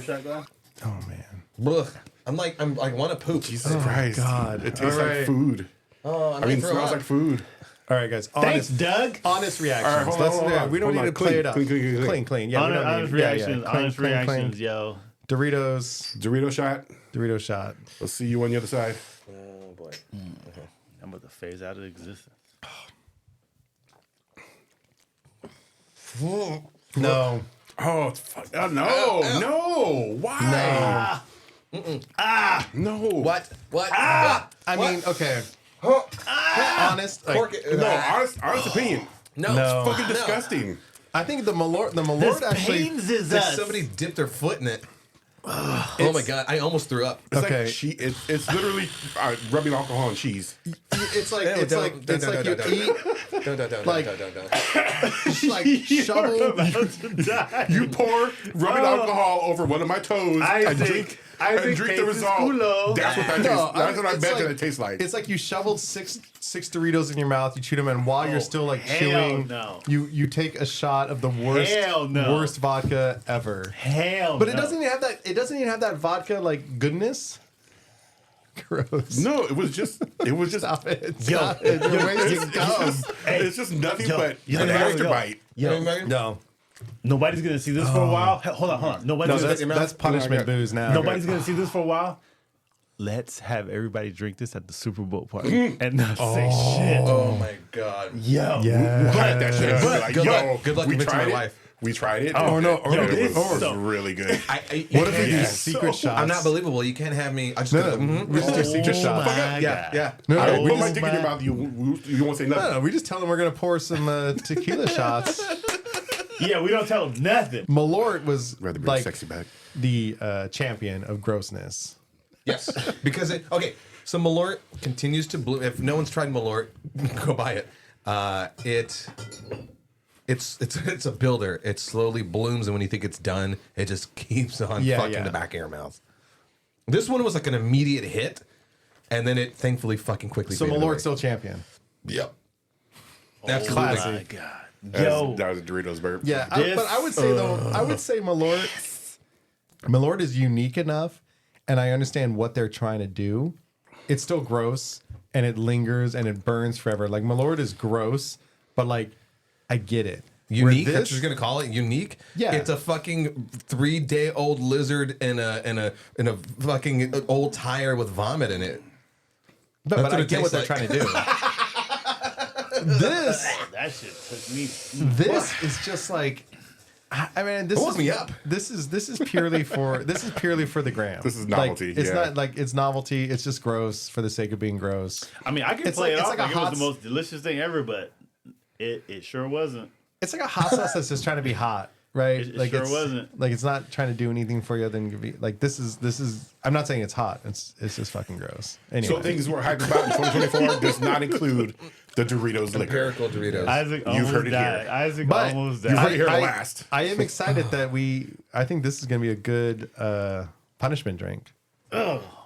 shot glass? Oh man. Ugh. I'm like want to poop. Jesus Christ. God. It tastes All like right. food. Oh, I mean, it smells like food. All right, guys. Thanks, Honest, Doug. honest reactions. All right, hold on, Let's- hold yeah, on. we don't Hold need on. to play it up. Clean. Clean. Yeah, we Honest, don't honest need, reactions. Clean, Honest clean, reactions, clean. yo. Doritos. Dorito shot. Dorito shot. We'll see you on the other side. Oh boy. I'm about to phase out of existence. No. Oh, fuck. No. Why? No. What? What? I mean, okay. Honest. Like, Cork it. No, honest opinion. No. No. Fucking No. disgusting. I think the Malort This actually. pains his Like us. somebody dipped their foot in it. Oh my god! I almost threw up. It's Okay. like it's literally rubbing alcohol on cheese. It's like No, it's don't- like don't- it's don't- like don't- you eat Don't. Like- like You're shovel. about to die. You pour rubbing alcohol over one of my toes Isaac- and drink Isaac the tastes result. culo. That's what that No, tastes. That's what I it's imagine like- it tastes like. It's like you shoveled six Doritos in your mouth, you chew them, and while you're still like hell chewing, no. you take a shot of the worst Hell no. worst vodka ever. Hell But it no. doesn't even have that. It doesn't even have that vodka like goodness. Gross. No, it was just Stop it. Yo, Stop it. You're wasting it's gum. just, it's just nothing but yo, an yo, extra yo. bite. No, Nobody's gonna see this for a while. Hold on. Nobody's no, gonna that's punishment booze now. Nobody's gonna see this for a while. Let's have everybody drink this at the Super Bowl party and not say shit. Oh my god. Yo, Yeah. But that shit. But Like, good yo, luck- good luck we convincing tried my it. wife. We tried it. Oh, no. Yo, Or it was so- really good. What if we do secret shots? I'm not believable. You can't have me. I just No, we just do secret Oh shots. my yeah, yeah. No, All right, we put my just dick in your mouth. You won't say nothing. no, we just tell them we're gonna pour some tequila shots. Yeah, we don't tell them nothing. Malort was Rather be like sexy back. the champion of grossness. Yes, because okay. So Malort continues to bloom. If no one's tried Malort, go buy it. It's a builder. It slowly blooms, and when you think it's done, it just keeps on fucking yeah. the back of your mouth. This one was like an immediate hit, and then it thankfully fucking quickly. So faded Malort's away. still champion. Yep. Oh Absolutely. my god. That Yo, was- that was a Doritos burp. Yeah, This- but I would say though, I would say Malort is unique enough, and I understand what they're trying to do. It's still gross, and it lingers, and it burns forever. Like Malort is gross, but like I get it. Where Unique. That's what this- you're gonna call it. Unique. Yeah. It's a fucking 3-day-old lizard in a fucking old tire with vomit in it. but what I it get what they're tastes trying to do. This That shit took me. this is just like, I mean, this Holds is me up. This is purely for the gram. This is novelty, Like, it's yeah. not like it's novelty. It's just gross for the sake of being gross. I mean, I can It's play like- it it's off like a like it was hot the most delicious thing ever, but it sure wasn't. It's like a hot sauce that's just trying to be hot, right? It like sure it's, wasn't. Like it's not trying to do anything for you. Then be like this is. I'm not saying it's hot. It's just fucking gross. Anyway, So things we're hyped about in 2024 does not include the Doritos liquor. Empirical Doritos. Isaac You've almost heard it died. here. Isaac But almost You've heard died. it here last. I am excited that I think this is going to be a good punishment drink.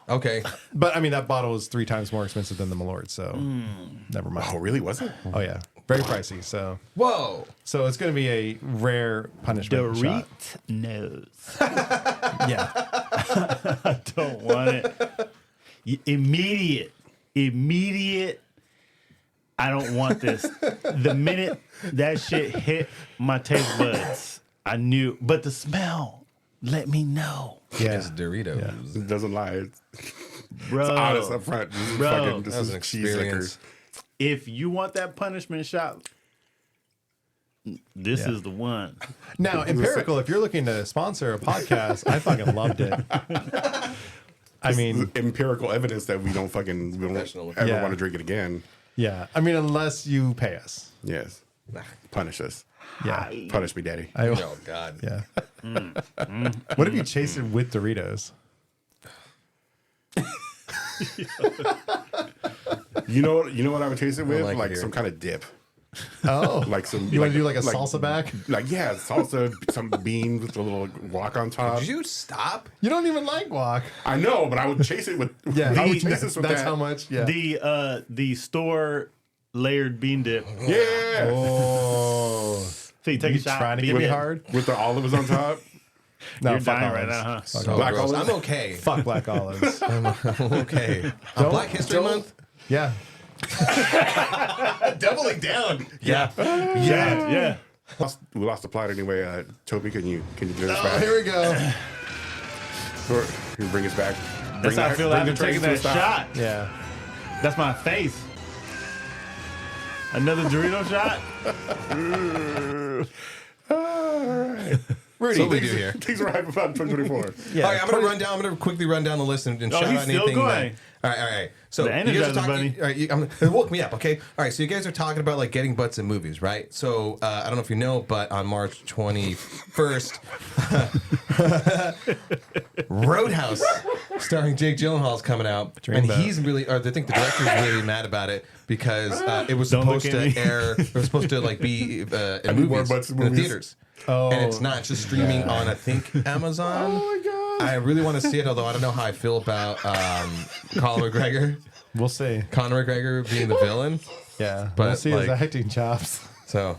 Okay. But I mean, that bottle is 3 times more expensive than the Malort, so never mind. Oh, really? Was it? Oh yeah, very pricey. So Whoa. it's going to be a rare punishment shot. Doritos. Yeah, I don't want it. Immediate. I don't want this. The minute that shit hit my taste buds, I knew. But the smell let me know, yeah. It's Doritos. It doesn't lie. It's bro. honest up front. This is Bro. fucking. This That was is an cheese liquor. experience. If you want that punishment shot, this Yeah. is the one. Now, Empirical, if you're looking to sponsor a podcast, I fucking loved it. I mean, Empirical evidence that we don't Professional. ever Yeah. want to drink it again. yeah. I mean, unless you pay us. Yes. Punish us. Yeah. Punish me, daddy. Oh God. Yeah. What if you chase it with Doritos? You know what I would taste it with? like it Like here. some kind of dip. Oh, Like some. you want to do like a salsa back? Like yeah, salsa, some beans with a little guac on top. Did you stop? You don't even like guac. I know, but I would chase it with. Yeah, I would chase this with that's that. how much. Yeah. The store layered bean dip. Yeah. Oh, So you take you a shot. trying to bean get me dip. hard? With the olives on top. No, You're fuck dying right olives. now, huh? So Black gross. olives? I'm okay. Fuck black olives. Okay. On Black History Month? Yeah. Doubling down. Yeah. Yeah. We lost the plot anyway. Toby, can you get us Oh, back? here we go. Or can you bring us back? That's how I feel after taking that shot. Yeah. That's my face. Another Dorito shot? Rudy, So we do here. Things we're hype about in 2024. yeah. All right, I'm gonna quickly run down the list and shout he's out still anything. going. All right. So The you guys are Energizer talking. Bunny. All right, it woke me up. Okay. All right. So you guys are talking about like getting butts in movies, right? So I don't know if you know, but on March 21st, Roadhouse, starring Jake Gyllenhaal, is coming out, and Dreamboat. he's really, or I think the director's really mad about it because it was Don't look supposed at to me. air. It was supposed to like be in need more movies, butts in in the movies. theaters. Oh. And it's not. It's just streaming on, I think, Amazon. Oh my god. I really want to see it, although I don't know how I feel about Conor McGregor. We'll see. Conor McGregor being the villain. Yeah. But, we'll see his like- acting chops. So,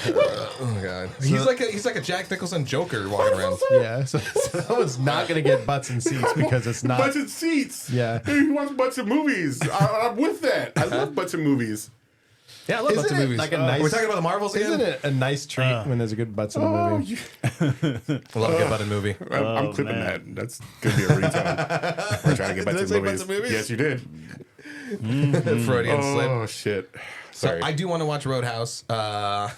oh my god, he's like a Jack Nicholson Joker walking around. Yeah. So someone's not going to get butts in seats because it's not. Butts in seats. Yeah. Hey, who wants butts in movies? I'm with that. I love butts in movies. Yeah, I love Isn't butts in it movies. like a nice- We're talking about the Marvels again. Isn't it a nice treat when there's a good butts in a Oh, movie? I love a good butt in movie. I'm clipping man. that. That's gonna be a ringtone. We're trying to get butts Did I in say movies. butts in movies? Yes, you did. Freudian slip. Oh shit. So Sorry. I do want to watch Roadhouse. Bob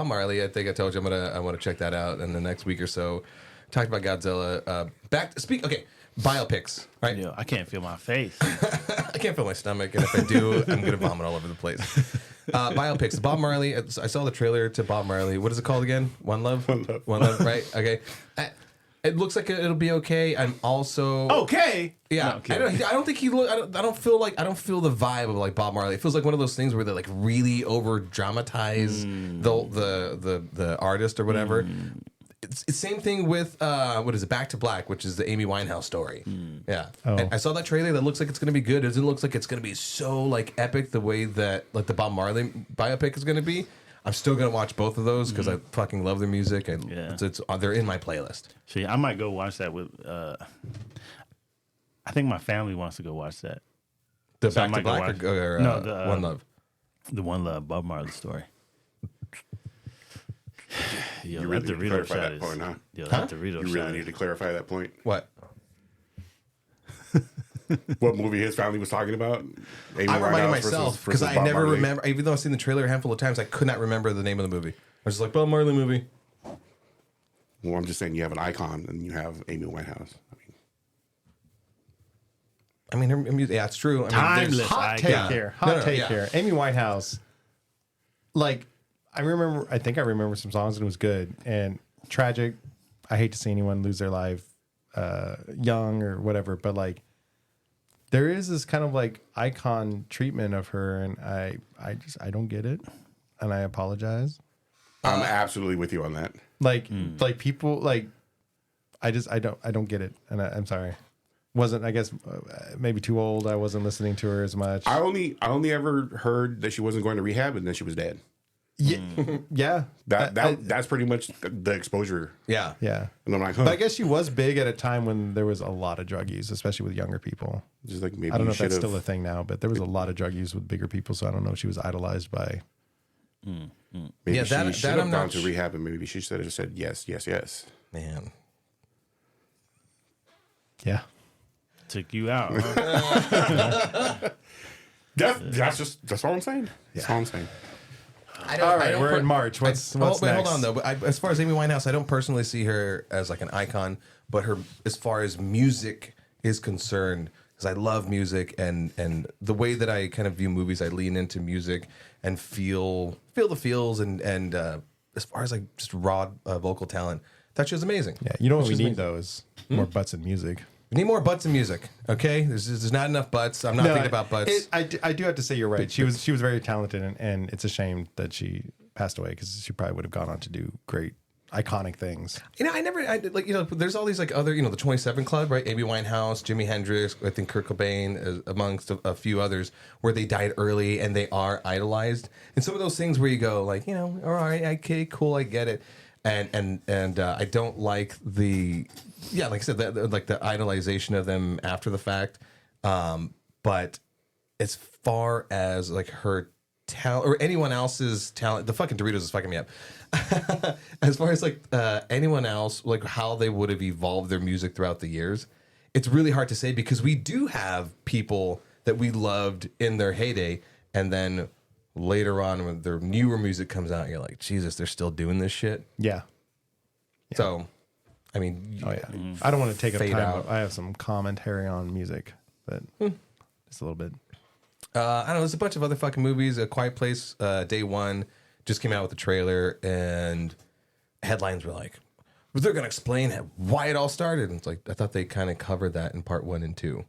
Marley, I think I told you I want to check that out in the next week or so. Talked about Godzilla. Okay, biopics. Right. Yo, I can't feel my face. I can't feel my stomach, and if I do, I'm gonna vomit all over the place. Biopics. Bob Marley. I saw the trailer to Bob Marley. What is it called again? One Love. One Love. Right. Okay. It looks like it'll be okay. I'm also Okay. Yeah. No, okay. I don't think he look. I don't feel the vibe of like Bob Marley. It feels like one of those things where they like really over dramatize the artist or whatever. It's the same thing with what is it? Back to Black, which is the Amy Winehouse story. Yeah, and I saw that trailer. That looks like it's going to be good. It doesn't look like it's going to be so like epic the way that like the Bob Marley biopic is going to be. I'm still going to watch both of those because I fucking love their music and they're in my playlist. See, I might go watch that with. I think my family wants to go watch that. The So I Back to might go Black watch- or No, the, One Love. The One Love Bob Marley story. Yo, You that really need to Dorito clarify shot that is. point, huh? Yo, that Dorito You shot really need is. to clarify that point. What? what movie his family was talking about. Amy I'm reminding Winehouse myself because versus I Bob never Marley. remember. Even though I've seen the trailer a handful of times, I could not remember the name of the movie. I was just like, Bob Marley movie. Well, I'm just saying you have an icon and you have Amy Winehouse. Her music. Yeah, it's true. I mean, Timeless. there's- Hot icon. take here. Hot No, no, take yeah. here. Amy Winehouse. Like, I think I remember some songs and it was good. And tragic. I hate to see anyone lose their life young or whatever. But like, there is this kind of like icon treatment of her. And I don't get it. And I apologize. I'm absolutely with you on that. Like people like, I don't get it. And I'm sorry. Wasn't, I guess, maybe too old. I wasn't listening to her as much. I only ever heard that she wasn't going to rehab and then she was dead. Yeah, yeah. That's pretty much the exposure. Yeah. Yeah. And I'm like, But I guess she was big at a time when there was a lot of drug use, especially with younger people. just like maybe I don't know you if that's should still a have. thing now, but there was a lot of drug use with bigger people. So I don't know if she was idolized by. Maybe Yeah, she that should I'm have gone not to rehab and maybe she should have said yes, yes, yes. Man. Yeah. Took you out. Huh? That's all I'm saying. That's all I'm saying. All right, we're in March. What's Hold next? on though. As far as Amy Winehouse, I don't personally see her as like an icon, but her as far as music is concerned, because I love music and the way that I kind of view movies, I lean into music and feel the feels and as far as like just raw vocal talent, that show's amazing. Yeah, you know what we She's need amazing. though is more butts in music. We need more butts in music. Okay, there's not enough butts. I'm not thinking about butts. I do have to say you're right. She was very talented, and it's a shame that she passed away because she probably would have gone on to do great, iconic things. There's all these like other, the 27 Club, right? Amy Winehouse, Jimi Hendrix, I think Kurt Cobain, amongst a few others, where they died early and they are idolized. And some of those things where you go like, all right, okay, cool, I get it. And I don't like like I said, like the idolization of them after the fact. But as far as like her talent or anyone else's talent, the fucking Doritos is fucking me up. As far as like anyone else, like how they would have evolved their music throughout the years, it's really hard to say because we do have people that we loved in their heyday, and then later on when their newer music comes out, you're like, Jesus, they're still doing this shit. Yeah. So, I mean, Oh yeah. I don't want to take up Fade time. out. But I have some commentary on music, but just a little bit. I don't know. There's a bunch of other fucking movies. A Quiet Place, Day One, just came out with the trailer, and headlines were like, well, they're gonna explain why it all started. And it's like I thought they kind of covered that in part 1 and 2.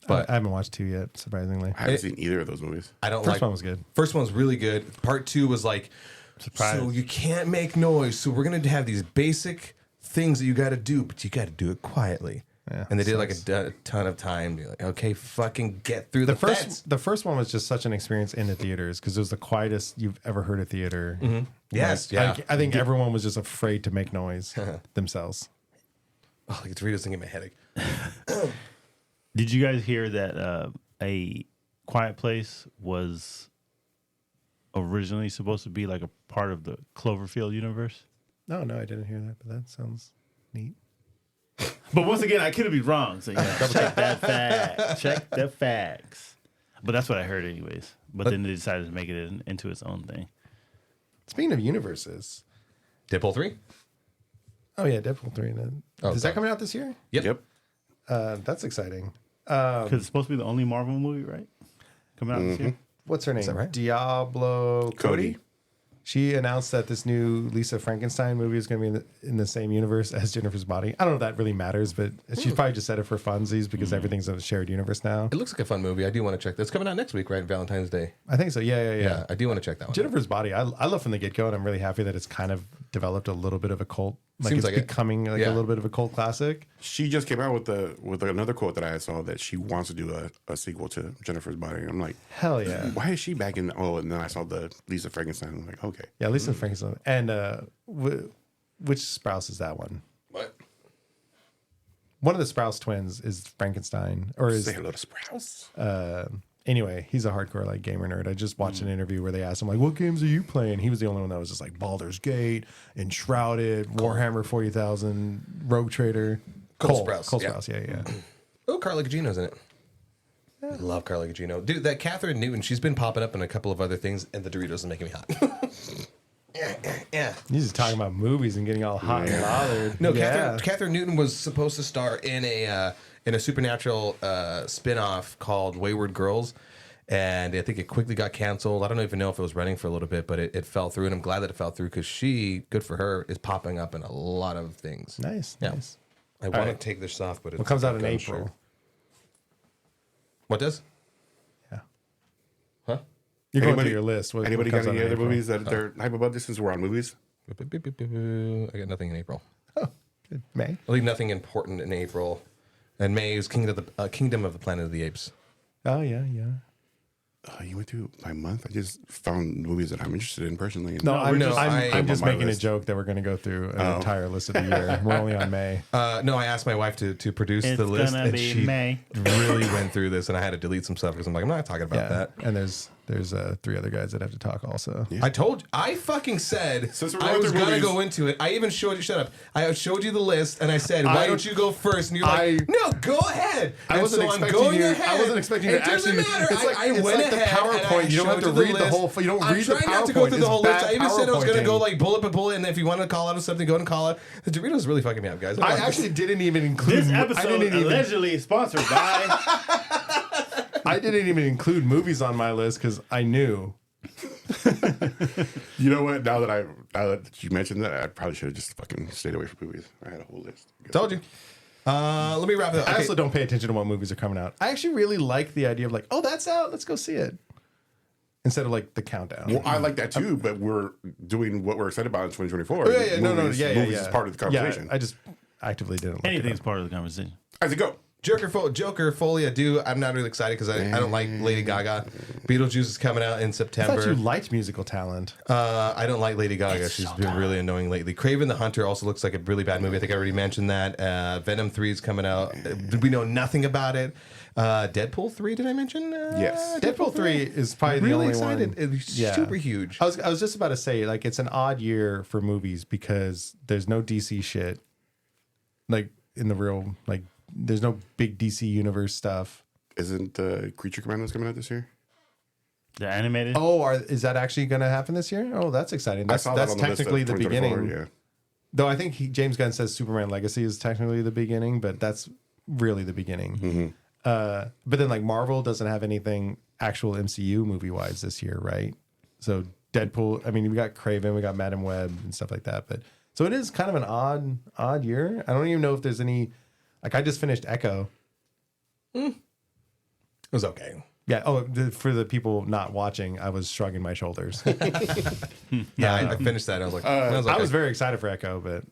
But I haven't watched 2 yet, surprisingly. I haven't seen either of those movies. I don't First like. one was good. First one's really good. Part 2 was like, Surprise. so you can't make noise. So we're gonna have these basic things that you got to do, but you got to do it quietly. Yeah, and they did like sucks. a ton of time. You're like, okay, fucking get through the fence. The first one was just such an experience in the theaters because it was the quietest you've ever heard a theater. Yes, Like, yeah. I think everyone was just afraid to make noise themselves. Oh, like Doritos didn't give me a headache. Did you guys hear that A Quiet Place was originally supposed to be like a part of the Cloverfield universe? No, I didn't hear that, but that sounds neat. But once again, I could be wrong. So check that fact. Check the facts. But that's what I heard, anyways. But then they decided to make it into its own thing. Speaking of universes, Deadpool 3? oh yeah, Deadpool 3. Is that coming out this year? Yep. That's exciting. Because it's supposed to be the only Marvel movie, right? Coming out this year. What's her name? that right? Diablo Cody. She announced that this new Lisa Frankenstein movie is going to be in the same universe as Jennifer's Body. I don't know if that really matters, but she's probably just said it for funsies because everything's a shared universe now. It looks like a fun movie. I do want to check that. It's coming out next week, right? Valentine's Day. I think so. Yeah. I do want to check that one. Jennifer's Body, I love from the get-go, and I'm really happy that it's kind of developed a little bit of a cult. Like Seems it's like it. becoming like Yeah. a little bit of a cult classic. She just came out with another quote that I saw that she wants to do a sequel to Jennifer's Body. I'm like, Hell yeah. why is she back in? Oh, and then I saw the Lisa Frankenstein. I'm like, okay. Yeah, Lisa Frankenstein. And which Sprouse is that one? What? One of the Sprouse twins is Frankenstein, or is Say hello to Sprouse. anyway, he's a hardcore like gamer nerd. I just watched an interview where they asked him like, "What games are you playing?" He was the only one that was just like Baldur's Gate, Enshrouded, Warhammer 40,000, Rogue Trader, Cole Sprouse, Cole yeah. Sprouse, yeah. Oh, Carla Gugino's in it. I love Carla Gugino. Dude, that Catherine Newton, she's been popping up in a couple of other things, and the Doritos is making me hot. Yeah. You're just talking about movies and getting all hot and bothered. No, yeah. Catherine Newton was supposed to star in a Supernatural spin-off called Wayward Girls, and I think it quickly got canceled. I don't even know if it was running for a little bit, but it fell through, and I'm glad that it fell through because she, good for her, is popping up in a lot of things. Nice. Yeah. Nice. I want to right. take this off, but What comes out in April? What does? Yeah. Huh? You're going through your list. Anybody what got comes any out in other April? movies that they're hype about this since we're on movies? I got nothing in April. Oh, good. May. I leave nothing important in April. And May is Kingdom of the Planet of the Apes. Oh, yeah. You went through my month. I just found movies that I'm interested in personally. No, I'm I'm just on my making list. a joke that we're going to go through an entire list of the year. We're only on May. No, I asked my wife to produce It's the list, gonna and be she May. really went through this, and I had to delete some stuff because I'm like, I'm not talking about that. And there's 3 other guys that have to talk also. Yeah. I fucking said Since we're I going was through gonna movies- go into it. I even showed you. Shut up! I showed you the list, and I said, "Why don't you go first?" And you're like, "No, go ahead." I wasn't expecting you. I wasn't expecting you It to doesn't actually. matter. It's like, I it's went like the ahead and I PowerPoint. You don't have to showed you read the list. whole. You don't read the I'm trying not to PowerPoint. go through the whole It's list. I bad even said I was gonna go PowerPointing. like bullet by bullet, and if you want to call out something, go and call it. The Doritos really fucking me up, guys. I actually didn't even include. This I episode didn't even. allegedly sponsored by. I didn't even include movies on my list because I knew. You know what? Now that you mentioned that, I probably should have just fucking stayed away from movies. I had a whole list. told you. Let me wrap it up. I Okay. also don't pay attention to what movies are coming out. I actually really like the idea of like, oh, that's out. Let's go see it. Instead of like the countdown. Well, I like that too, but we're doing what we're excited about in 2024. Oh, yeah. No. Movies Yeah. is part of the conversation. Yeah, I just actively didn't. Look it Anything's up. part of the conversation. As it go. Joker Foley, I'm not really excited because I don't like Lady Gaga. Beetlejuice is coming out in I September. thought you liked musical talent. I don't like Lady Gaga. She's been really annoying lately. Craven the Hunter also looks like a really bad movie. I think I already mentioned that. Venom 3 is coming out. We know nothing about it. Deadpool 3, did I mention? Yes. Deadpool 3 is probably the really only excited. one. It's super huge. I was just about to say, like, it's an odd year for movies because there's no DC shit. Like, in the real, like, there's no big DC universe stuff. Isn't Creature Commandos coming out this year? The animated. Oh, is that actually going to happen this year? Oh, that's exciting. That's I saw that on the list technically of the 2024, beginning. Yeah. Though I think James Gunn says Superman Legacy is technically the beginning, but that's really the beginning. Mm-hmm. But then like Marvel doesn't have anything actual MCU movie wise this year, right? So Deadpool. I mean, we got Craven, we got Madam Web and stuff like that. But so it is kind of an odd year. I don't even know if there's any. Like I just finished Echo. It was okay. Yeah. Oh, for the people not watching, I was shrugging my shoulders. Yeah, I finished that. I was like, I was very excited for Echo, but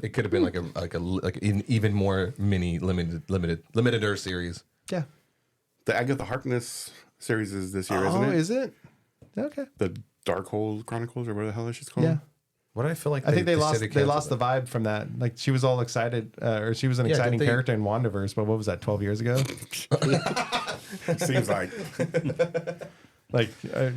It could have been like an even more mini limited series. yeah. The Agatha Harkness series is this year, isn't Oh, it? is it? Okay. The Darkhold Chronicles or whatever the hell that shit's called? Yeah. What did I feel like? I think they lost. said They lost the vibe from that. Like she was all excited, or she was an exciting didn't they- character in WandaVerse. But what was that? 12 years ago. Seems like. Like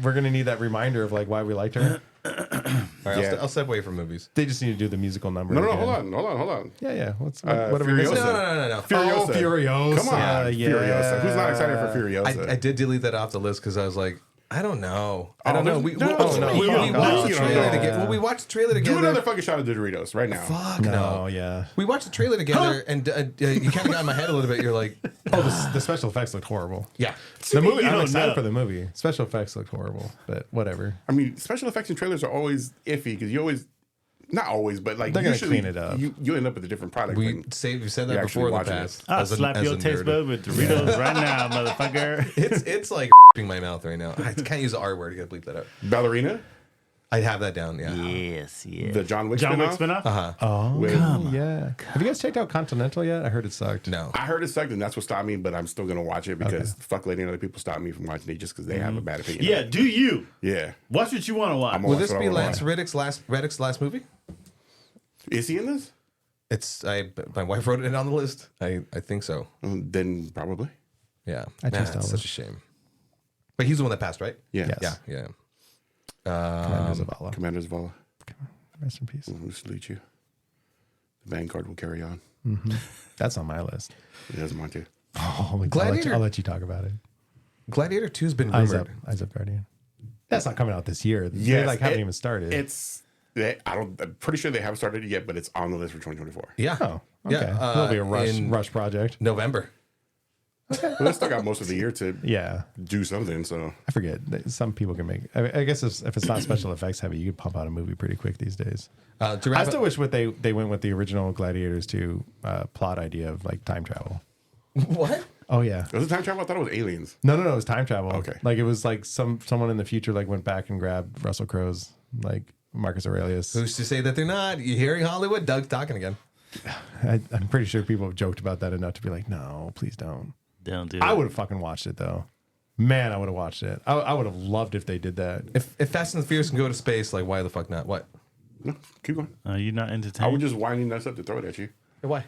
we're gonna need that reminder of like why we liked her. All right, Yeah. I'll step away from movies. They just need to do the musical number. No, again. hold on. Yeah. What are we Furiosa. missing? No. Furiosa. Oh, Furiosa. Come on, Yeah. Furiosa. Who's not excited for Furiosa? I did delete that off the list because I was like, I don't know. I don't no, know. no, We no, watched no, the no, trailer no. together. Well, we watched the trailer Do together. another fucking shot of the Doritos right now. Fuck No, no. yeah. We watched the trailer together, and you kind of got in my head a little bit. You're like, Oh, the special effects looked horrible. yeah. The movie. You I'm don't excited know. for the movie. Special effects looked horrible, but whatever. I mean, special effects in trailers are always iffy because you always, not always, but like They're gonna usually clean it up. You end up with a different product. We when- said You that actually before in the watching past. I'll as a- slap as your a taste nerd. bud with Doritos right now, motherfucker. It's like in my mouth right now. I can't use the R word. I gotta bleep that out. Ballerina, I'd have that down. Yeah. Yes. the John Wick John Wick spinoff. spinoff. Oh, With- yeah. Have you guys checked out Continental yet? I heard it sucked. No. I heard it sucked, and that's what stopped me. But I'm still gonna watch it because fuck letting other people stop me from watching it just because they have a bad opinion. Yeah, of it. do you Yeah. watch what you want to watch? I'm Will That's this what I be wanna Lance Reddick's last movie? Is he in this? My wife wrote it on the list. I think so. Then probably. Yeah. I Nah, trust it's Elvis. such a shame. But he's the one that passed, right? Yeah. Yes. Yeah. Commanders of Allah. Commander Zavala. Rest in peace. We salute you. The Vanguard will carry on. That's on my list. It doesn't want to. Oh, Gladiator. I'll let you talk about it. Gladiator 2's been Eyes rumored. up, Eyes Up Guardian. That's not coming out this year. They Yes, haven't even started. I'm pretty sure they haven't started it yet, but it's on the list for 2024. Yeah. Oh, okay. Yeah, It'll be a in rush project. November. But they still got most of the year to Yeah. do something. So I forget. Some people can make. I guess if it's not special effects heavy, you can pump out a movie pretty quick these days. To I wrap still up, wish they went with the original Gladiators 2 plot idea of like time travel. what? Oh yeah. was it time travel? I thought it was aliens. No, it was time travel. Okay. Like it was like someone in the future like went back and grabbed Russell Crowe's like Marcus Aurelius. Who's to say that they're not? You're hearing Hollywood. Doug's talking again. I'm pretty sure people have joked about that enough to be like, no, please don't. Don't do it. I would have fucking watched it though. Man, I would have watched it. I would have loved if they did that. If Fast and the Furious can go to space, like why the fuck not? What? No, keep going. You're not I entertained. was just winding us up to throw it at you Why?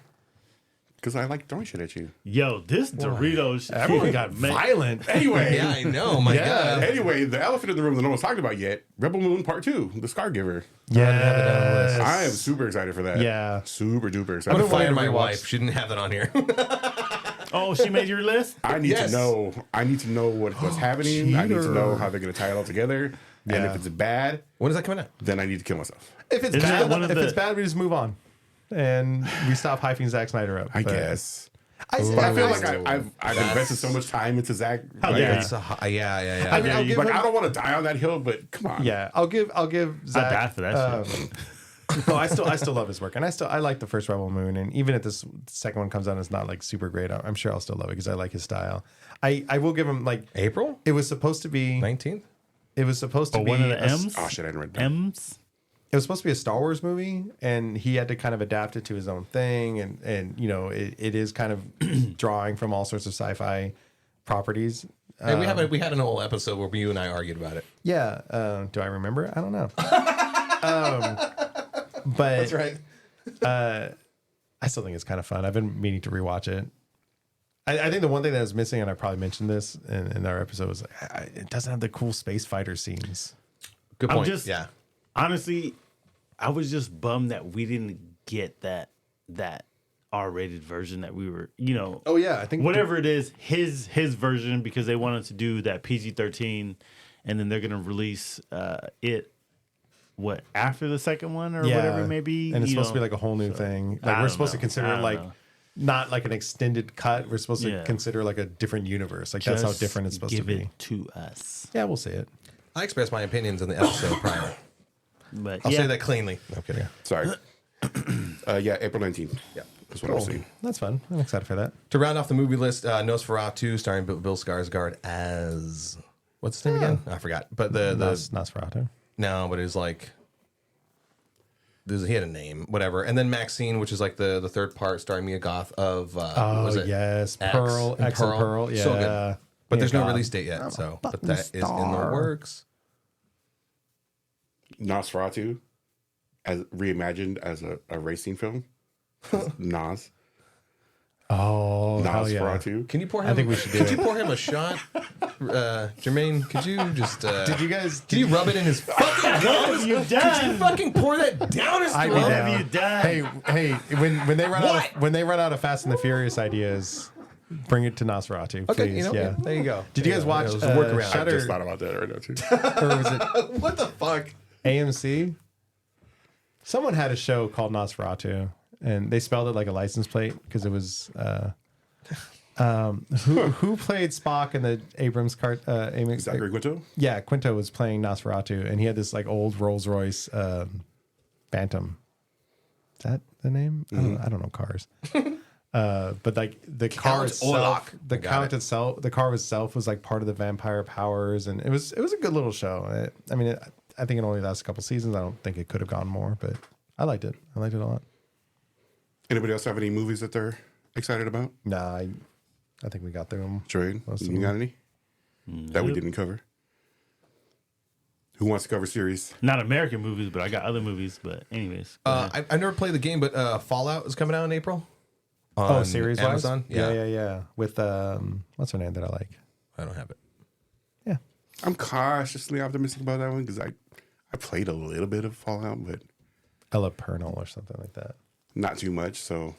because I like throwing shit at you. Yo, this Doritos. Everyone got violent. Anyway, Yeah, I know. My Yeah. God. Anyway, the elephant in the room that no one's talked about yet, Rebel Moon Part 2, The Scar Giver. Yeah. I am super excited for that. Yeah. Super duper I'm excited. gonna fire wanting to my rewatch- wife. She didn't have that on here. Oh, she made your list? I need Yes. to know. I need to know what's happening. I need to know how they're going to tie it all together. And Yeah. if it's bad, when is that coming out? then I need to kill myself. If it's Isn't it bad, one of it's the- bad, we just move on, and we stop hyping Zack Snyder up. I But guess. I But I feel like I've invested so much time into Zach. Like, yeah. It's yeah. I mean, I'll give like him, I don't want to die on that hill, but come on. yeah, I'll give Zack. die for that shit. No, I still love his work, and I like the first Rebel Moon, and even if this second one comes out, and it's not like super great. I'm sure I'll still love it because I like his style. I will give him like April it was supposed to be. 19th. It was supposed to Oh, be one of the M's? Oh shit! I didn't read that. M's? It was supposed to be a Star Wars movie, and he had to kind of adapt it to his own thing, and you know it is kind of drawing from all sorts of sci-fi properties. Hey, we had an old episode where you and I argued about it. Yeah, do I remember? I don't know. But That's right. I still think it's kind of fun. I've been meaning to rewatch it. I think the one thing that was missing, and I probably mentioned this in our episode, was it doesn't have the cool space fighter scenes. Good I'm point. just- yeah. Honestly, I was just bummed that we didn't get that R-rated version that we were, Oh yeah, I think whatever it is, his version, because they wanted to do that PG-13, and then they're gonna release it after the second one or whatever it may be, and it's supposed to be like a whole new thing. Like I we're don't supposed to know. consider I it don't like know. not like an extended cut. We're supposed to Yeah. consider like a different universe. Like that's how Just different it's supposed to give be. it to us. Yeah, we'll see it. I expressed my opinions in the episode prior. But I'll yeah, say that cleanly. No kidding. Sorry. Yeah, April 19th. Yeah. That's what I was saying. That's fun. I'm excited for that. To round off the movie list, Nosferatu, starring Bill Skarsgård as what's his name again? I forgot. But the Nosferatu. no, but it was like he had a name, whatever. And then Maxine, which is like the third part, starring Mia Goth of Oh was it yes, X Pearl, X and Pearl. Yeah, So good. But there's no God. release date yet, so but fucking that is in the star. works. Nosferatu, as reimagined as a racing film. Nas. Oh, hell yeah. Nosferatu. Can you pour him? I think we should do Could it. you pour him a shot, Jermaine? Could you just? Did you guys? Can you rub it in his fucking what have nose? you Could you done? fucking pour that down his I throat? What did have now. you done? Hey, when they run What? when they run out of Fast and the Furious ideas, bring it to Nosferatu, Okay, please. you know, yeah. there you go. Did you guys watch It was a workaround. I Shutter, just thought about that right now too. or was it What the fuck? AMC? Someone had a show called Nosferatu, and they spelled it like a license plate because it was who played Spock in the Abrams cart? Zachary Quinto. Yeah, Quinto was playing Nosferatu, and he had this like old Rolls Royce Phantom. Is that the name? I don't know cars. But like the car Count itself, Olak. the Got count it. itself, the car itself was like part of the vampire powers, and it was a good little show. I think it only lasted a couple seasons. I don't think it could have gone more, but I liked it. I liked it a lot. Anybody else have any movies that they're excited about? Nah, I think we got through them. Trade. Most of You them. got any that we didn't cover? Who wants to cover series? Not American movies, but I got other movies. But anyways, go ahead. I've never played the game, but Fallout is coming out in April. Oh, on series Amazon. wise? Yeah. With what's her name that I like? I don't have it. Yeah. I'm cautiously optimistic about that one because I played a little bit of Fallout, but Ella Pernell or something like that. not too much. So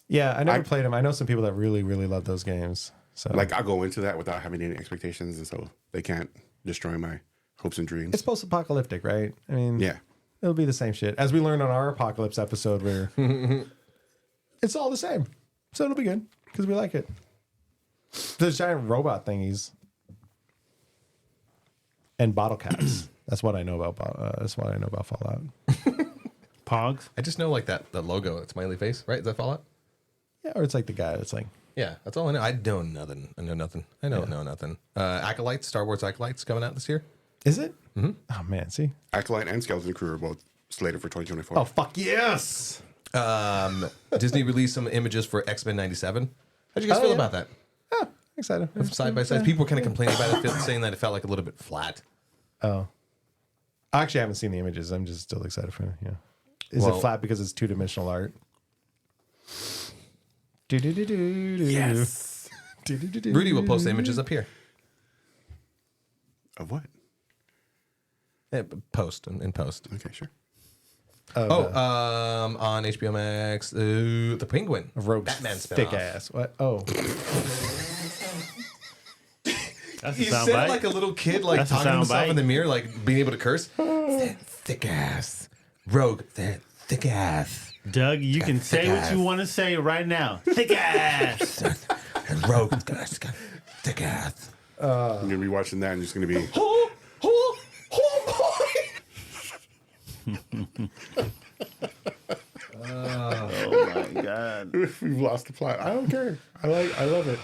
Yeah, I never played them. I know some people that really, really love those games. So Like I'll go into that without having any expectations, and so they can't destroy my hopes and dreams. it's post-apocalyptic, right? I mean, Yeah. it'll be the same shit. As we learned on our apocalypse episode, where it's all the same. So it'll be good because we like it. There's giant robot thingies and bottle caps. That's what I know about. That's what I know about Fallout. Pogs. I just know like the logo, that smiley face, right? Is that Fallout? Yeah, or it's like the guy that's like, Yeah, that's all I know. I know nothing. I know nothing. I know nothing. Acolytes, Star Wars Acolytes coming out this year. is it? Mm-hmm. Oh man, see. Acolyte and Skeleton Crew are both slated for 2024. Oh fuck yes. Disney released some images for X-Men 97. How'd you guys feel about that? Oh, excited. Side by side. People were kind of complaining about it, saying that it felt like a little bit flat. Oh, I actually haven't seen the images. I'm just still excited for it. Yeah. Is Well- it flat because it's 2-dimensional art? Yes. Rudy will post the images up here. Of what? Yeah, post in post. Okay, sure. On HBO Max, the Penguin, Rogue Batman thick spinoff. ass. What? Oh, That's a You sound sound bite. like a little kid, like That's a talking to sound himself bite. in the mirror, like being able to curse. That thick ass, Rogue. That thick ass, Doug, you can say what you want to say right now. Thick ass. and Rogue. Thick ass. I'm gonna be watching that, and it's gonna be. Oh my god. We've lost the plot. I don't care. I love it.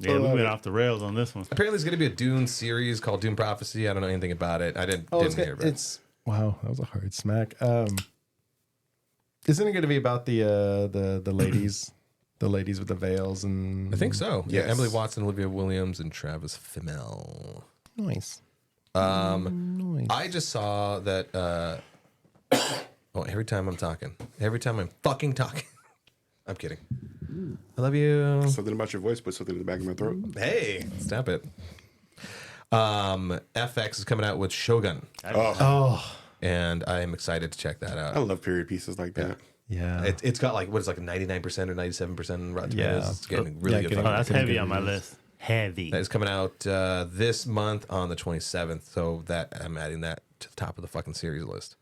Yeah, we went off the rails on this one. Apparently, there's going to be a Dune series called Dune Prophecy. I don't know anything about it. I didn't it's hear about it. it's wow. That was a hard smack. Isn't it going to be about the ladies, the ladies with the veils and? I think so. Yeah, Yes. Emily Watson, Olivia Williams, and Travis Fimmel. Nice. I just saw that. Oh, every time I'm fucking talking. I'm kidding. I love you. Something about your voice, put something in the back of my throat. Hey, stop it. FX is coming out with Shogun, Oh and I'm excited to check that I out. love period pieces like that. yeah. It's got like, what is it, like a 99% or 97% Rotten Yeah. Tomatoes. It's getting really Yeah, good. getting- fun. Oh, that's Couldn't heavy get on my reviews. list. Heavy. That is coming out this month on the 27th. So that I'm adding that to the top of the fucking series list.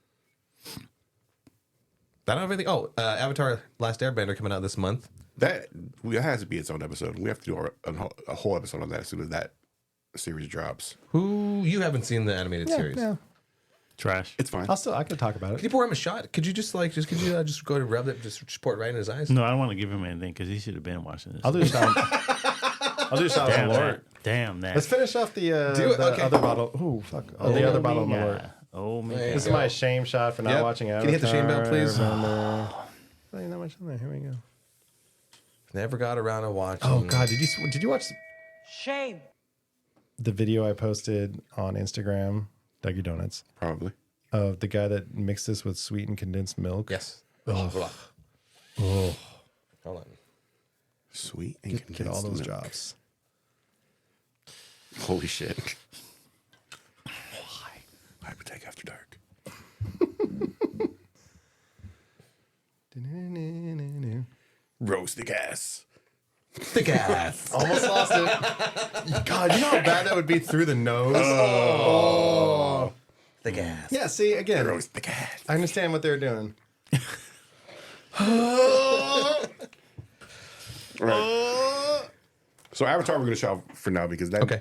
I don't have anything. Oh, Avatar: Last Airbender coming out this month. That has to be its own episode. We have to do a whole episode on that as soon as that series drops. Who you haven't seen the animated series? Yeah. Trash. It's fine. I could talk about Could it. you pour him a shot? Could you just go to rub it, just pour it right in his eyes? No, I don't want to give him anything because he should have been watching this. I'll do a shot. I'll do a shot of Damn Malort. that. Damn that. Let's finish off the Do it, okay. other bottle. Ooh, fuck. the other bottle of Malort. Oh, man. Yeah. This is my shame shot for not Yep. watching Avatar. Can you hit the shame bell, please? Remember. Oh, not much in there. Here we go. Never got around to watching. Oh God, did you watch Shame. the video I posted on Instagram, Dougie Donuts, Probably. of the guy that mixed this with sweetened condensed milk? Yes. Oh. Hold on. Sweet and Get all those condensed milk. drops. Holy shit. Why? Hypertech After Dark. Roast the gas. Thick ass. Almost lost it. God, you know how bad that would be through the nose. Thick ass. Yeah, see, again, Roast the gas. I understand what they're doing. Right. So Avatar we're gonna show for now because Okay.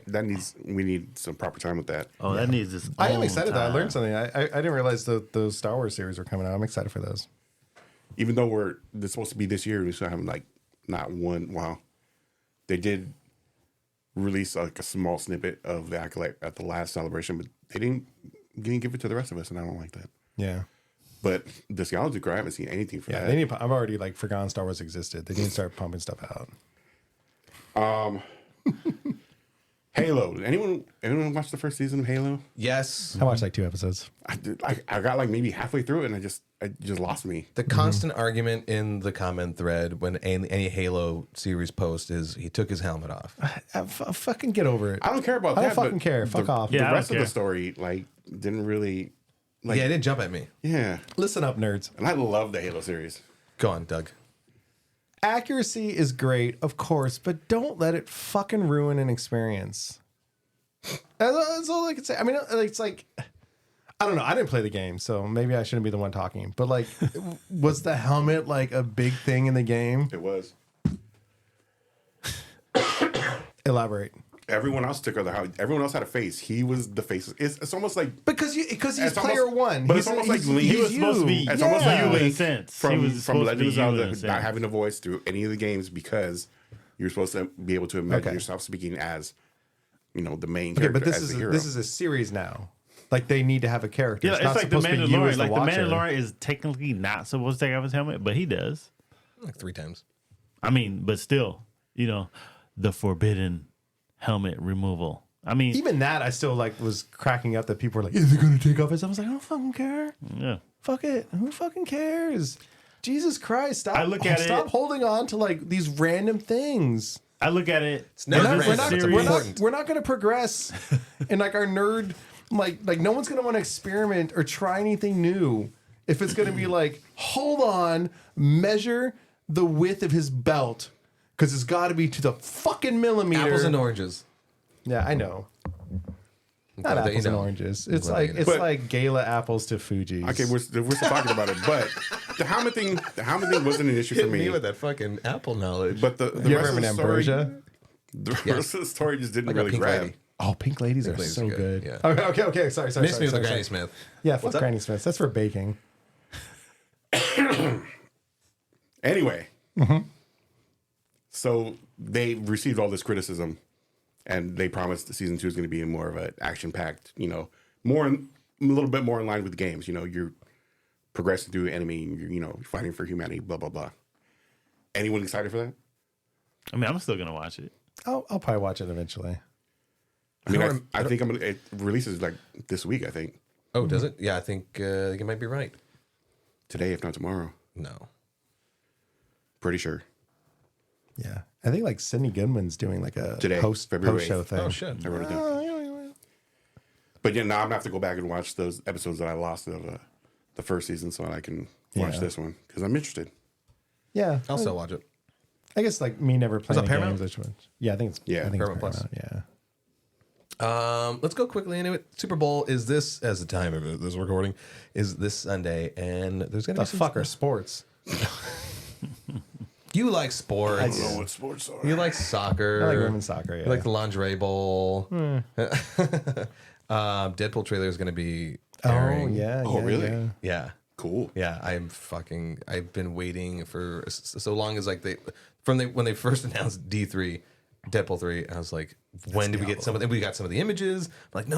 we need some proper time with that. Oh, that needs this. I am own excited that I time. learned something. I didn't realize those Star Wars series were coming out. I'm excited for those. Even though they're supposed to be this year, we still haven't like not one. Wow, they did release like a small snippet of the Acolyte at the last celebration, but they didn't give it to the rest of us, and I don't like that. Yeah. But the Galaxy Crew, I haven't seen anything for Yeah, that. they need. I've already like forgotten Star Wars existed. They need to start pumping stuff out. Halo. Anyone watch the first season of Halo? Yes. I watched like 2 episodes. I got like maybe halfway through it, and it just lost me. The constant argument in the comment thread when any Halo series post is he took his helmet off. Fucking get over it. I don't care about I that. don't fucking but care. Fuck off. The Yeah, I rest don't of the care. story like didn't really. Like, Yeah, it didn't jump at me. Yeah. Listen up, nerds. And I love the Halo series. Go on, Doug. accuracy is great, of course, but don't let it fucking ruin an experience. That's all I can say. I mean, it's like, I don't know. I didn't play the game, so maybe I shouldn't be the one talking. But like, was the helmet like a big thing in the game? It was. Elaborate. Everyone else took other. Everyone else had a face. He was the face. It's almost like Because he's It's player almost- one. but it's almost like Link. He was supposed to be It's almost like you in a Link sense. He from was supposed to Legend be of you in a Zelda sense. not having a voice through any of the games because you're supposed to be able to imagine Okay. yourself speaking as, the main Okay, character. but this as is the hero. this is a series now. Like they need to have a character. Yeah, not it's like the supposed to be you Mandalorian. as the Like the watcher. Mandalorian is technically not supposed to take off his helmet, but he does. Like 3 times. I mean, but still, the forbidden helmet removal. I mean, Even that, I still like was cracking up that people were like, "Is it going to take off his?" I was like, "I don't fucking care. yeah. Fuck it. Who fucking cares?" Jesus Christ! Stop. I look at stop it- holding on to like these random things. I look at it. never as random, a it's series. important. We're not going to progress in like our nerd. Like no one's going to want to experiment or try anything new if it's going to be like, hold on, measure the width of his belt because it's got to be to the fucking millimeter. Apples and oranges. Yeah, I know. Not Glad that apples you and know. oranges. It's Glad like that you it's know. like Gala apples to Fuji's. Okay, we're still talking about it, but the helmet thing wasn't an issue for Hit me me. with that fucking Apple knowledge. But the you rest ever of have the an story, ambrosia? the rest of the story just didn't Like a really pink grab. lady. Oh, pink ladies are ladies so are good. good, yeah. Okay. Sorry. Miss me with sorry, a Granny sorry. Smith. Yeah, fuck up? Granny Smiths. That's for baking. Anyway, so they received all this criticism, and they promised that season 2 is going to be more of an action-packed, a little bit more in line with the games. You're progressing through enemy, and you're fighting for humanity, blah blah blah. Anyone excited for that? I mean, I'm still gonna watch it. I'll probably watch it eventually. I mean, don't I think it releases like this week. I think Oh, does it? Yeah, I think you might be right. today, if not tomorrow. No. Pretty sure. Yeah, I think like Sidney Goodman's doing like a Today, post February show 8th. thing. Oh shit. I wrote it down. But yeah, now I'm gonna have to go back and watch those episodes that I lost of the first season, so I can watch Yeah. this one because I'm interested. Yeah, I'll still watch it. I guess like me never playing that Paramount? games. Which one? Yeah, I think it's Yeah, I think Paramount it's Plus. Paramount. Yeah. Let's go quickly into it. Super Bowl is this, as the time of this recording, is this Sunday, and there's gonna The be some fuck are sports? You like sports. I do. what sports are. You like soccer. I like women's soccer. Yeah. You like the lingerie bowl. Deadpool trailer is going to be airing. oh yeah. Oh, yeah, really? yeah. Yeah. Cool. Yeah, I've been waiting for so long as like when they first announced D3, Deadpool 3, I was like, when did we get some of them? We got some of the images. I'm like, no.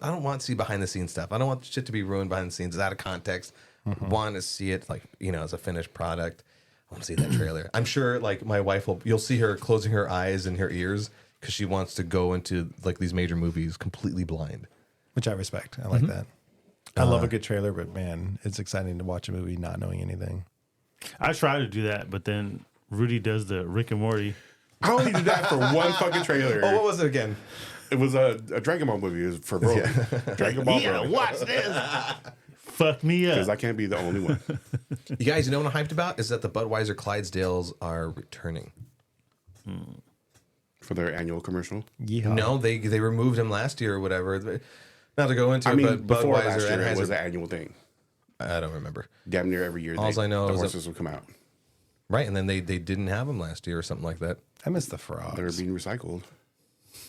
I don't want to see behind the scenes stuff. I don't want shit to be ruined behind the scenes. It's out of context. Want to see it like, as a finished product. I want to see that trailer. I'm sure like my wife you'll see her closing her eyes and her ears because she wants to go into like these major movies completely blind. Which I respect. I like that. I love a good trailer, but man, it's exciting to watch a movie not knowing anything. I try to do that, but then Rudy does the Rick and Morty. I only did that for one fucking trailer. Oh, what was it again? It was a Dragon Ball movie. It was for Broly. Dragon Ball Broly. watch this. Fuck me up. Because I can't be the only one. You guys, what I'm hyped about is that the Budweiser Clydesdales are returning. For their annual commercial. Yeehaw. No, they removed them last year or whatever. Not to go into I it, mean, but before Budweiser last year, it was Anheuser. an annual thing. I don't remember. Damn near every year, Alls I know the is that- horses would come out. Right, and then they didn't have them last year or something like that. I miss the frogs. They're being recycled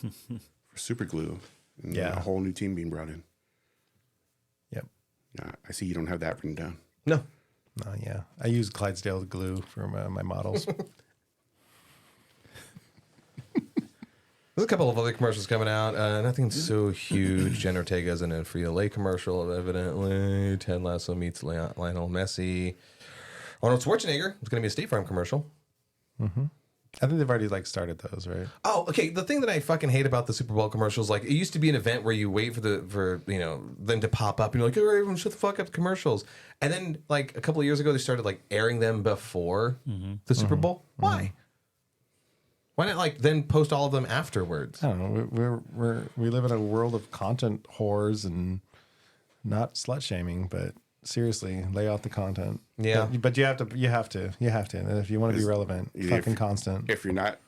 for super glue. And Yeah. a whole new team being brought in. Yep. Yeah, I see you don't have that written down. No. Oh, yeah. I use Clydesdale glue for my models. There's a couple of other commercials coming out. Nothing so huge. Jen Ortega's in a Frito-Lay commercial, evidently. Ted Lasso meets Lionel Messi. Arnold Schwarzenegger. It's going to be a State Farm commercial. I think they've already like started those, right? Oh, okay. The thing that I fucking hate about the Super Bowl commercials, like it used to be an event where you wait for them to pop up and you're like, all right, everyone shut the fuck up, commercials. And then like a couple of years ago, they started like airing them before the Super Bowl. Why? Why not like then post all of them afterwards? I don't know. We live in a world of content whores and not slut shaming, but Seriously, lay out the content. Yeah. but you have to. And if you want to be relevant, fucking constant. If you're not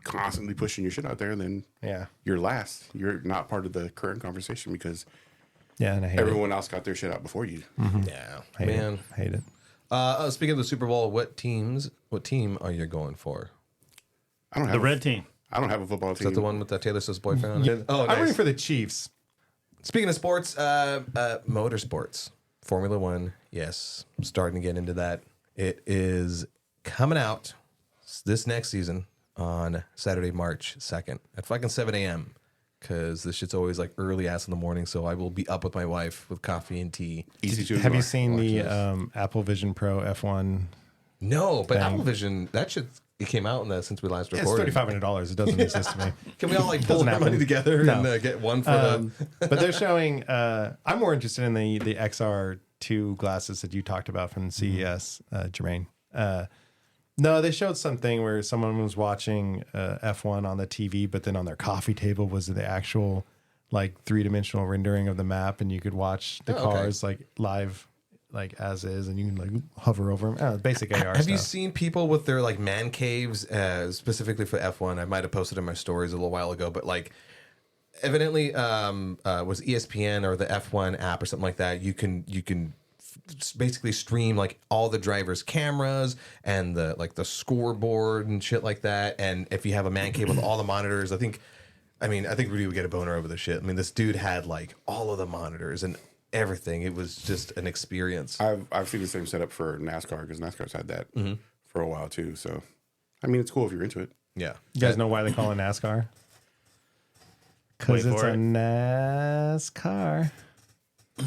constantly pushing your shit out there, then Yeah, you're last. You're not part of the current conversation because yeah, and I hate everyone else got their shit out before you. Yeah, it. man. Hate it. Speaking of the Super Bowl, what team are you going for? I don't have The red team. I don't have a football team. Is that the one with Taylor Swift's boyfriend on it? Oh, I'm nice. rooting for the Chiefs. Speaking of sports, motorsports, Formula One. Yes, I'm starting to get into that. It is coming out this next season on Saturday, March 2nd at fucking 7 a.m. Because this shit's always like early ass in the morning. So I will be up with my wife with coffee and tea. Easy to Have you ignore. seen the Apple Vision Pro F1? No, but Thing. Apple Vision, that shit, it came out in the, since we last It's recorded. $3,500. It doesn't exist to me. Can we all like pull our happen. money together No. and get one for the... But they're showing. I'm more interested in the XR2 glasses that you talked about from CES, Jermaine. No, they showed something where someone was watching F1 on the TV, but then on their coffee table was the actual like 3-dimensional rendering of the map, and you could watch the Oh, okay. cars like live, like as is, and you can like hover over them. Basic AR Have stuff. you seen people with their like man caves specifically for F1? I might have posted in my stories a little while ago, but like evidently was ESPN or the F1 app or something like that. You can basically stream like all the drivers' cameras and the scoreboard and shit like that. And if you have a man cave with all the monitors, I think Rudy would get a boner over the shit. I mean, this dude had like all of the monitors and everything. It was just an experience. I've seen the same setup for NASCAR because NASCAR's had that for a while too. So, I mean, it's cool if you're into it. Yeah. You guys know why they call it NASCAR? Because Wait it's for a it. NASCAR. I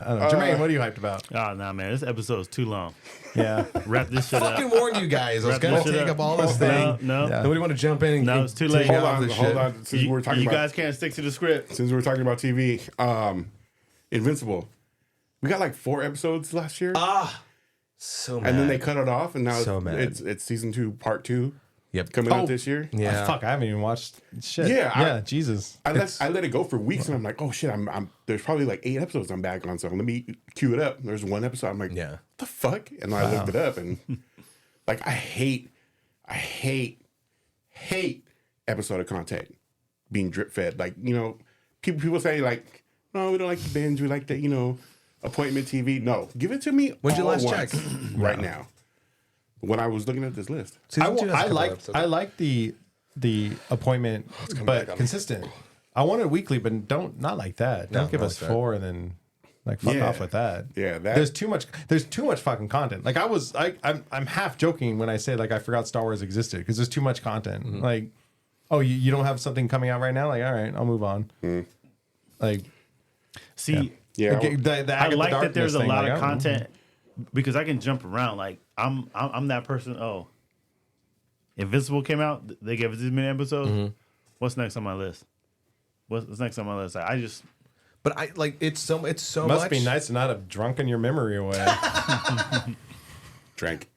don't know. Jermaine, what are you hyped about? Oh, nah, man. This episode is too long. Yeah. Wrap this shit up. Fucking warned you guys. I was Wrap gonna this shit take up all this No, thing. no. Yeah. Nobody want to jump in and No, it's too late. take Hold off Hold this on, shit. hold on. Since we're talking You about guys can't stick to the script. since we're talking about TV, Invincible. We got like 4 episodes last year, So mad. and then they cut it off, and now So mad. it's season 2, part 2 Yep. coming Oh. out this year. Yeah. Fuck, I haven't even watched shit. Yeah, Jesus. I let it go for weeks, and I'm like, oh shit, I'm there's probably like 8 episodes I'm back on, so let me queue it up. There's 1 episode, I'm like, Yeah. what the fuck? And I looked it up, and like I hate episodic content being drip fed. Like, you know, people say like, no, we don't like the binge, we like the, you know, appointment TV. No, give it to me. When'd you all last at check? once, right now. When I was looking at this list, Season 2 has a couple episodes. I like the appointment, back but on. consistent. I want it weekly, but not like that. Don't give not us like that. 4 and then like fuck Yeah. off with that. Yeah, that- there's too much fucking content. Like I'm half joking when I say like I forgot Star Wars existed because there's too much content. Mm-hmm. Like, oh, you don't have something coming out right now? Like, all right, I'll move on. Like, See, yeah, okay, the I Agatha like that there's Darkness a thing, lot like, of oh, content because I can jump around. Like I'm that person. Oh, Invincible came out. They gave us this many episodes. What's next on my list? What's next on my list? I just But I like it's so Must much. be nice to not have drunken your memory away. drank.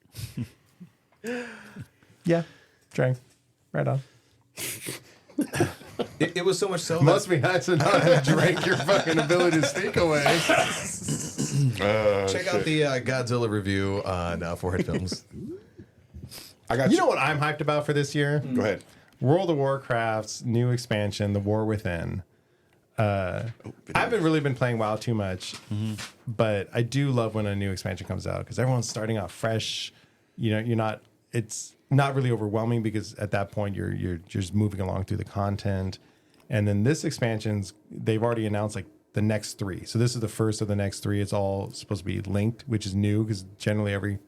Yeah, drank. Right on. It was so much so. Must be nice to not have drank your fucking ability to speak away. Check out the Godzilla review on Forehead Films. I got You know what I'm hyped about for this year? Go ahead. World of Warcraft's new expansion, The War Within. I haven't really been playing WoW too much, but I do love when a new expansion comes out because everyone's starting out fresh. You know, it's not really overwhelming because at that point you're just moving along through the content. And then this expansion's they've already announced like the next 3. So this is the first of the next 3. It's all supposed to be linked, which is new because generally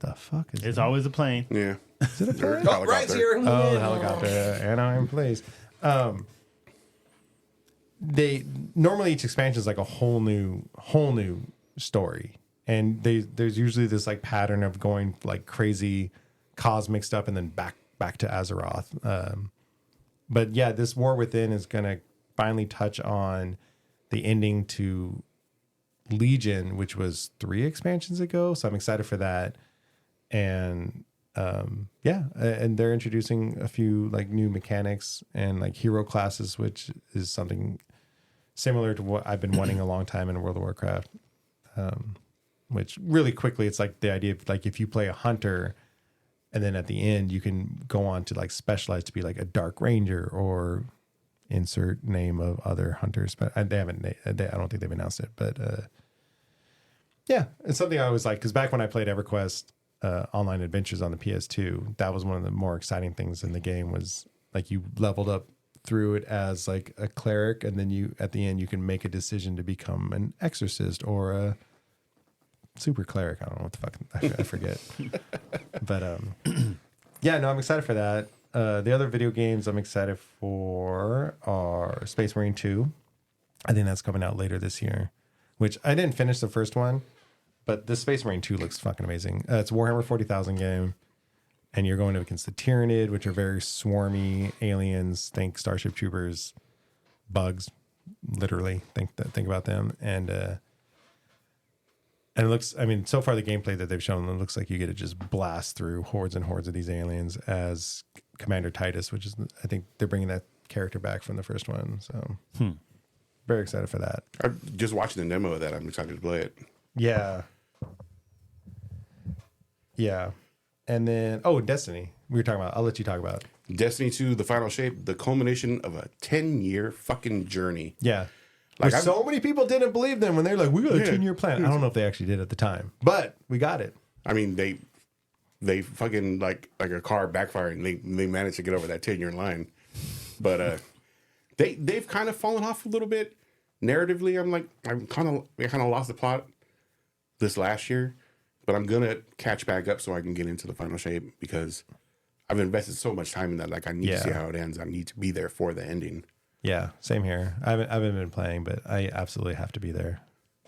the fuck is it's always a plane. Yeah. Oh, Ryan's here. Oh, the helicopter, and I'm pleased. They normally each expansion is like a whole new story, and there's usually this like pattern of going like crazy cosmic stuff and then back to Azeroth. But yeah, this War Within is gonna finally touch on the ending to Legion, which was 3 expansions ago. So I'm excited for that, and and they're introducing a few like new mechanics and like hero classes, which is something similar to what I've been wanting a long time in World of Warcraft. which really quickly, it's like the idea of like if you play a hunter and then at the end you can go on to like specialize to be like a dark ranger or insert name of other hunters, but I don't think they've announced it, but yeah, it's something I always like, because back when I played EverQuest Online Adventures on the PS2, that was one of the more exciting things in the game, was like you leveled up through it as like a cleric, and then you at the end you can make a decision to become an exorcist or a super cleric. I don't know what the fuck I forget. But yeah, no, I'm excited for that. The other video games I'm excited for are Space Marine 2. I think that's coming out later this year, which I didn't finish the first one, but this Space Marine 2 looks fucking amazing. It's a Warhammer 40,000 game, and you're going up against the Tyranid, which are very swarmy aliens. Think Starship Troopers, bugs, literally. Think about them. And it looks, I mean, so far the gameplay that they've shown, it looks like you get to just blast through hordes and hordes of these aliens as Commander Titus, which is, I think they're bringing that character back from the first one. So very excited for that. I'm just watching the demo of that. I'm excited to play it. Yeah. Yeah. And then, Destiny. We were talking about, I'll let you talk about it. Destiny 2, the final shape, the culmination of a 10-year fucking journey. Yeah. Like, Like so many people didn't believe them when they're like, we got a 10-year plan. I don't know if they actually did at the time, but we got it. I mean, they fucking like a car backfired, and they managed to get over that 10-year line. But they've kind of fallen off a little bit narratively. I kind of lost the plot this last year, but I'm gonna catch back up so I can get into the final shape, because I've invested so much time in that. Like, I need to see how it ends. I need to be there for the ending. Yeah, same here. I haven't been playing, but I absolutely have to be there.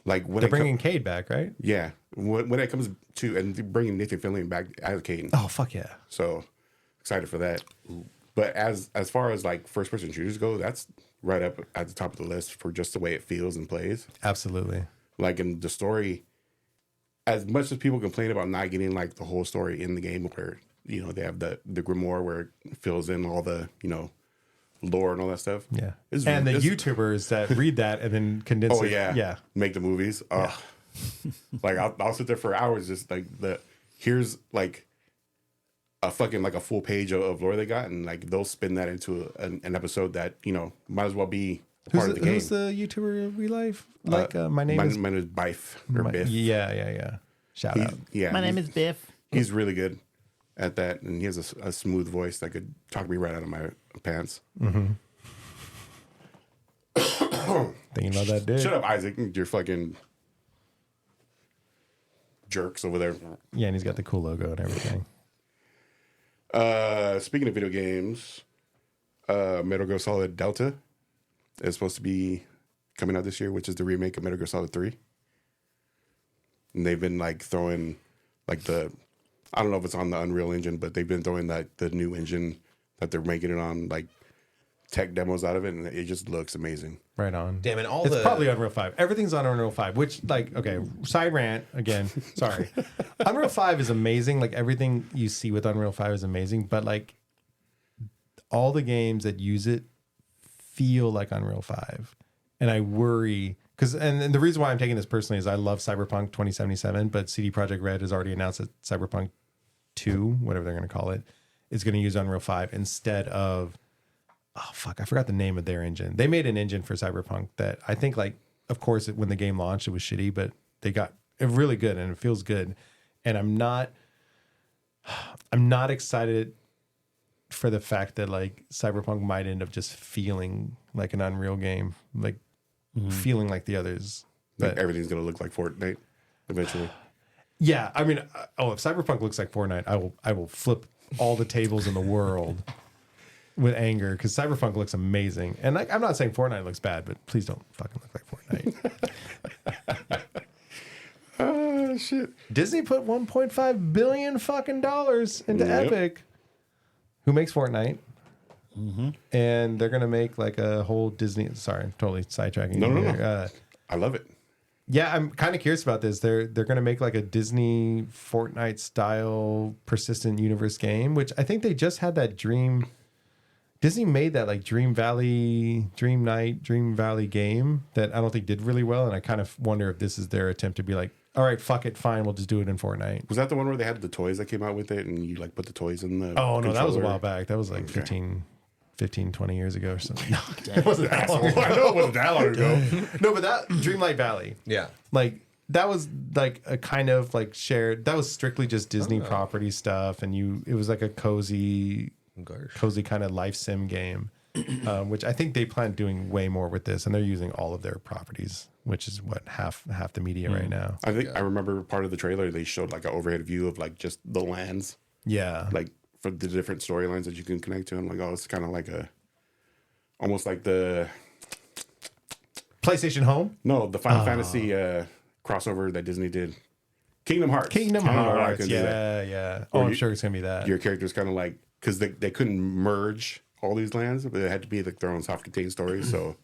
Like when they're bringing Cade back, right? Yeah, when it comes to and bringing Nathan Fillion back as Cade. Oh fuck yeah! So excited for that. But as far as like first person shooters go, that's right up at the top of the list for just the way it feels and plays. Absolutely. Like in the story, as much as people complain about not getting like the whole story in the game, where they have the grimoire where it fills in all the lore and all that stuff. Yeah. And the YouTubers that read that and then condense it. Yeah. Make the movies. Like I'll sit there for hours just like here's like a fucking like a full page of lore they got, and like they'll spin that into an episode that might as well be part of the game. Who's the YouTuber we like? My name is Biff or Biff. Yeah. Shout out. Yeah. My name is Biff. He's really good at that, and he has a smooth voice that could talk me right out of my pants. Mm-hmm. Thinking about that dick. Shut up, Isaac. You're fucking jerks over there. Yeah, and he's got the cool logo and everything. Speaking of video games, Metal Gear Solid Delta is supposed to be coming out this year, which is the remake of Metal Gear Solid 3. And they've been like throwing like I don't know if it's on the Unreal Engine, but they've been throwing the new engine that they're making it on, like tech demos out of it, and it just looks amazing. Right on. Damn it! It's probably Unreal 5. Everything's on Unreal 5, which side rant again. Sorry. Unreal 5 is amazing. Like everything you see with Unreal 5 is amazing, but like all the games that use it feel like Unreal 5. And I worry because the reason why I'm taking this personally is I love Cyberpunk 2077, but CD Projekt Red has already announced that Cyberpunk 2, whatever they're going to call it, is going to use Unreal 5 instead of, oh fuck, I forgot the name of their engine. They made an engine for Cyberpunk that I think, like, of course, when the game launched, it was shitty, but they got it really good and it feels good. And I'm not excited for the fact that like Cyberpunk might end up just feeling like an Unreal game, like feeling like the others. But Like everything's gonna look like Fortnite eventually. yeah, I mean, if Cyberpunk looks like Fortnite, I will flip all the tables in the world with anger because Cyberpunk looks amazing. And like, I'm not saying Fortnite looks bad, but please don't fucking look like Fortnite. Oh shit! Disney put $1.5 billion fucking dollars into Yep. Epic, who makes Fortnite. And they're gonna make like a whole Disney. Sorry, I'm totally sidetracking. No, you no, here. no. I love it. Yeah, I'm kind of curious about this. They're gonna make like a Disney Fortnite style persistent universe game, which I think they just had that Dream Disney made that like Dream Valley game that I don't think did really well, and I kind of wonder if this is their attempt to be like, all right, fuck it, fine, we'll just do it in Fortnite. Was that the one where they had the toys that came out with it, and you like put the toys in the? Oh no, that was a controller? while back. That was like 15, 20 years ago or something. No, It wasn't that long. I know it wasn't that long ago. no, but that Dreamlight Valley, Yeah. like that was like a kind of like shared. That was strictly just Disney property stuff, and it was like a cozy kind of life sim game, which I think they plan doing way more with this, and they're using all of their properties, which is what half the media right now. I think I remember part of the trailer. They showed like an overhead view of like just the lands, Yeah, like for the different storylines that you can connect to. I'm like, oh, it's kind of like almost like the PlayStation Home. the Final Fantasy crossover that Disney did. Kingdom Hearts. Kingdom I don't know why I Hearts. couldn't do that. Yeah. Or Oh, I'm you- sure it's gonna be that. Your character's kind of like, because they couldn't merge all these lands, but it had to be like their own self-contained stories. So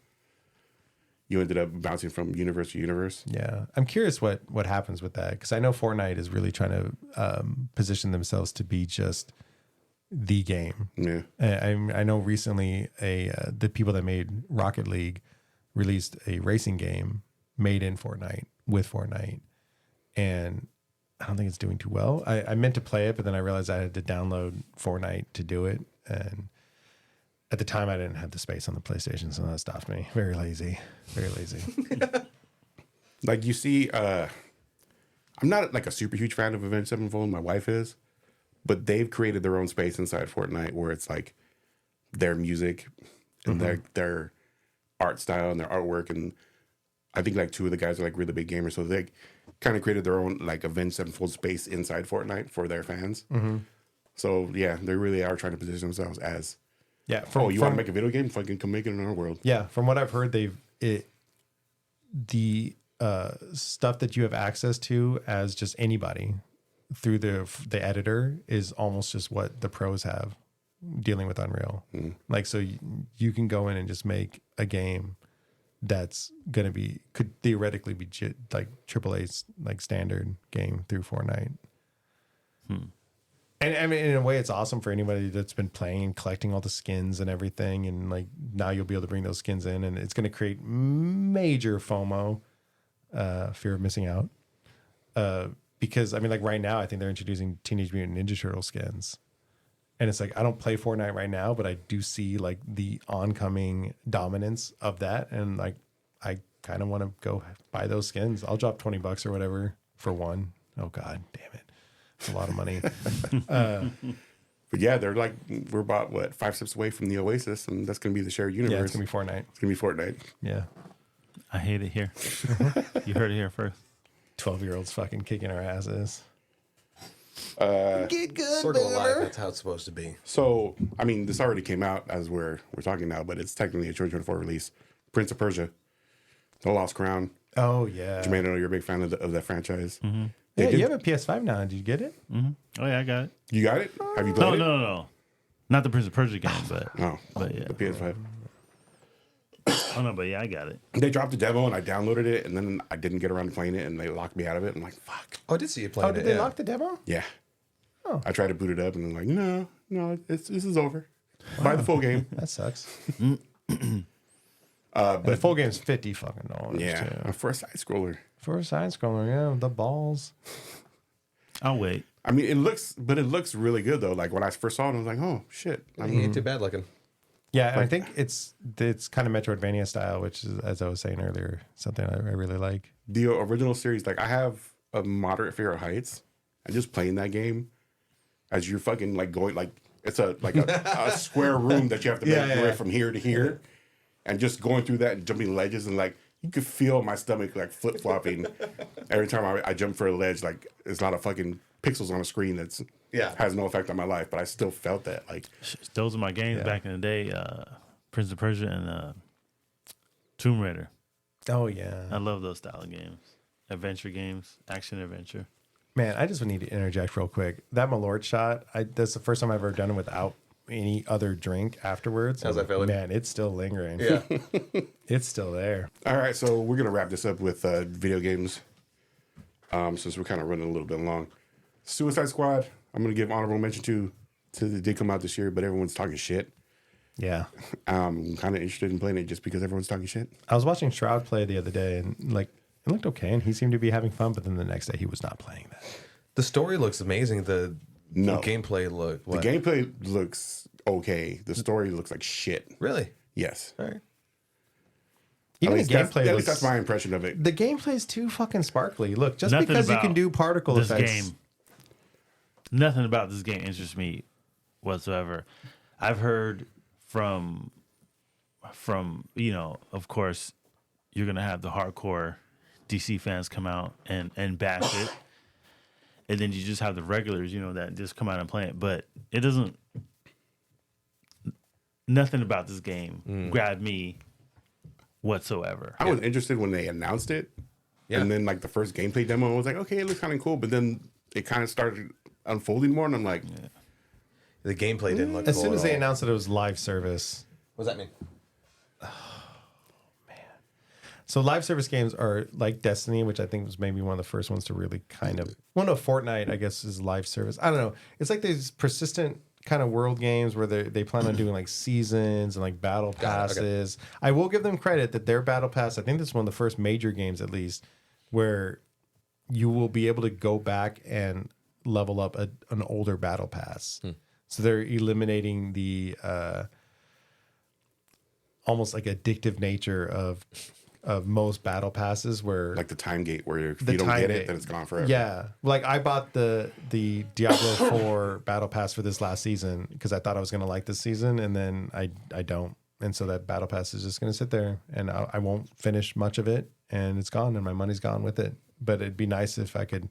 you ended up bouncing from universe to universe. Yeah, I'm curious what happens with that, because I know Fortnite is really trying to position themselves to be just the game. Yeah. I know recently the people that made Rocket League released a racing game made in Fortnite with Fortnite, and I don't think it's doing too well. I meant to play it, but then I realized I had to download Fortnite to do it, and at the time I didn't have the space on the PlayStation, so that stopped me. Very lazy. Like you see, I'm not like a super huge fan of Avenged Sevenfold. My wife is, but they've created their own space inside Fortnite where it's like their music and their art style and their artwork. And I think like two of the guys are like really big gamers, so they kind of created their own like Avenged Sevenfold space inside Fortnite for their fans. So yeah, they really are trying to position themselves as, Yeah. you want to make a video game? Fucking come make it in our world. Yeah, from what I've heard, the stuff that you have access to as just anybody through the editor is almost just what the pros have dealing with Unreal. Like, so you can go in and just make a game that's could theoretically be like AAA like standard game through Fortnite. And I mean, in a way, it's awesome for anybody that's been playing and collecting all the skins and everything. And like now you'll be able to bring those skins in, and it's going to create major FOMO, fear of missing out. Because I mean, like right now, I think they're introducing Teenage Mutant Ninja Turtle skins, and it's like I don't play Fortnite right now, but I do see like the oncoming dominance of that, and like I kind of want to go buy those skins. I'll drop $20 or whatever for one. Oh God, damn it. It's a lot of money. But yeah, they're like, we're about 5 steps away from the Oasis, and that's going to be the shared universe. Yeah, it's gonna be Fortnite. It's going to be Fortnite. Yeah, I hate it here. You heard it here first. 12-year-olds fucking kicking our asses. Get good, Circle of life. That's how it's supposed to be. So, I mean, this already came out as we're talking now, but it's technically a 2024 release. Prince of Persia, The Lost Crown. Oh yeah. Jermaine, I know you're a big fan of that franchise. Yeah, you have a PS5 now. Did you get it? Oh yeah, I got it. You got it? Have you played No. Not the Prince of Persia game, but Oh, yeah. the PS5. Oh no, but yeah, I got it. They dropped the demo, and I downloaded it, and then I didn't get around to playing it, and they locked me out of it. I'm like, fuck. Oh, I did see you playing Oh, did it. they yeah. lock the demo? Yeah. Oh. I tried to boot it up, and they're like, no, this is over. Buy the full game. That sucks. But The full game's $50 fucking dollars. yeah, too. for a side scroller. For a side scroller, yeah, the balls. I'll wait. I mean, it looks really good though. Like when I first saw it, I was like, oh shit. He ain't too bad looking. Yeah, and I think it's kind of Metroidvania style, which is, as I was saying earlier, something I really like. The original series, like I have a moderate fear of heights, and just playing that game, as you're fucking like going like it's a square room that you have to make your way from here to here, and just going through that and jumping ledges, and like you could feel my stomach like flip flopping every time I jump for a ledge. Like it's not a fucking pixels on a screen that's has no effect on my life, but I still felt that like Those are my games back in the day. Prince of Persia and Tomb Raider. Oh yeah, I love those style of games. Adventure games, action adventure. man. I just need to interject real quick. That Malort shot, that's the first time I've ever done it without any other drink afterwards. How's that feeling? Man, it's still lingering. Yeah. It's still there. all right. So we're gonna wrap this up with video games, since we're kind of running a little bit long. Suicide Squad. I'm gonna give honorable mention to. It did come out this year, but everyone's talking shit. Yeah. I'm kind of interested in playing it just because everyone's talking shit. I was watching Shroud play the other day, and like it looked okay, and he seemed to be having fun. But then the next day, he was not playing that. The story looks amazing. The gameplay look. What? The gameplay looks okay. The story looks like shit. Really? Yes. All right. Even the At gameplay least looks. that's my impression of it. The gameplay is too fucking sparkly. Look, just Nothing because you can about do particle this effects. game. Nothing about this game interests me whatsoever. I've heard from of course, you're gonna have the hardcore DC fans come out and bash it, and then you just have the regulars, that just come out and play it. But it doesn't. Nothing about this game grabbed me whatsoever. I was interested when they announced it. Yeah. And then like the first gameplay demo, I was like, okay, it looks kind of cool. But then it kind of started unfolding more, and I'm like, The gameplay didn't look As cool soon at as they all. announced that it was live service. What does that mean? So live service games are like Destiny, which I think was maybe one of the first ones to really kind of. Well, no, Fortnite I guess is live service. I don't know. It's like these persistent kind of world games where they plan on doing like seasons and like battle passes. I will give them credit that their battle pass. I think this is one of the first major games, at least, where you will be able to go back and level up an older battle pass. So they're eliminating the almost like addictive nature of most battle passes, where like the time gate where if the you don't time get gate. it, then it's gone forever. Yeah, like I bought the Diablo 4 battle pass for this last season because I thought I was going to like this season, and then I don't, and so that battle pass is just going to sit there, and I won't finish much of it, and it's gone, and my money's gone with it. But it'd be nice if I could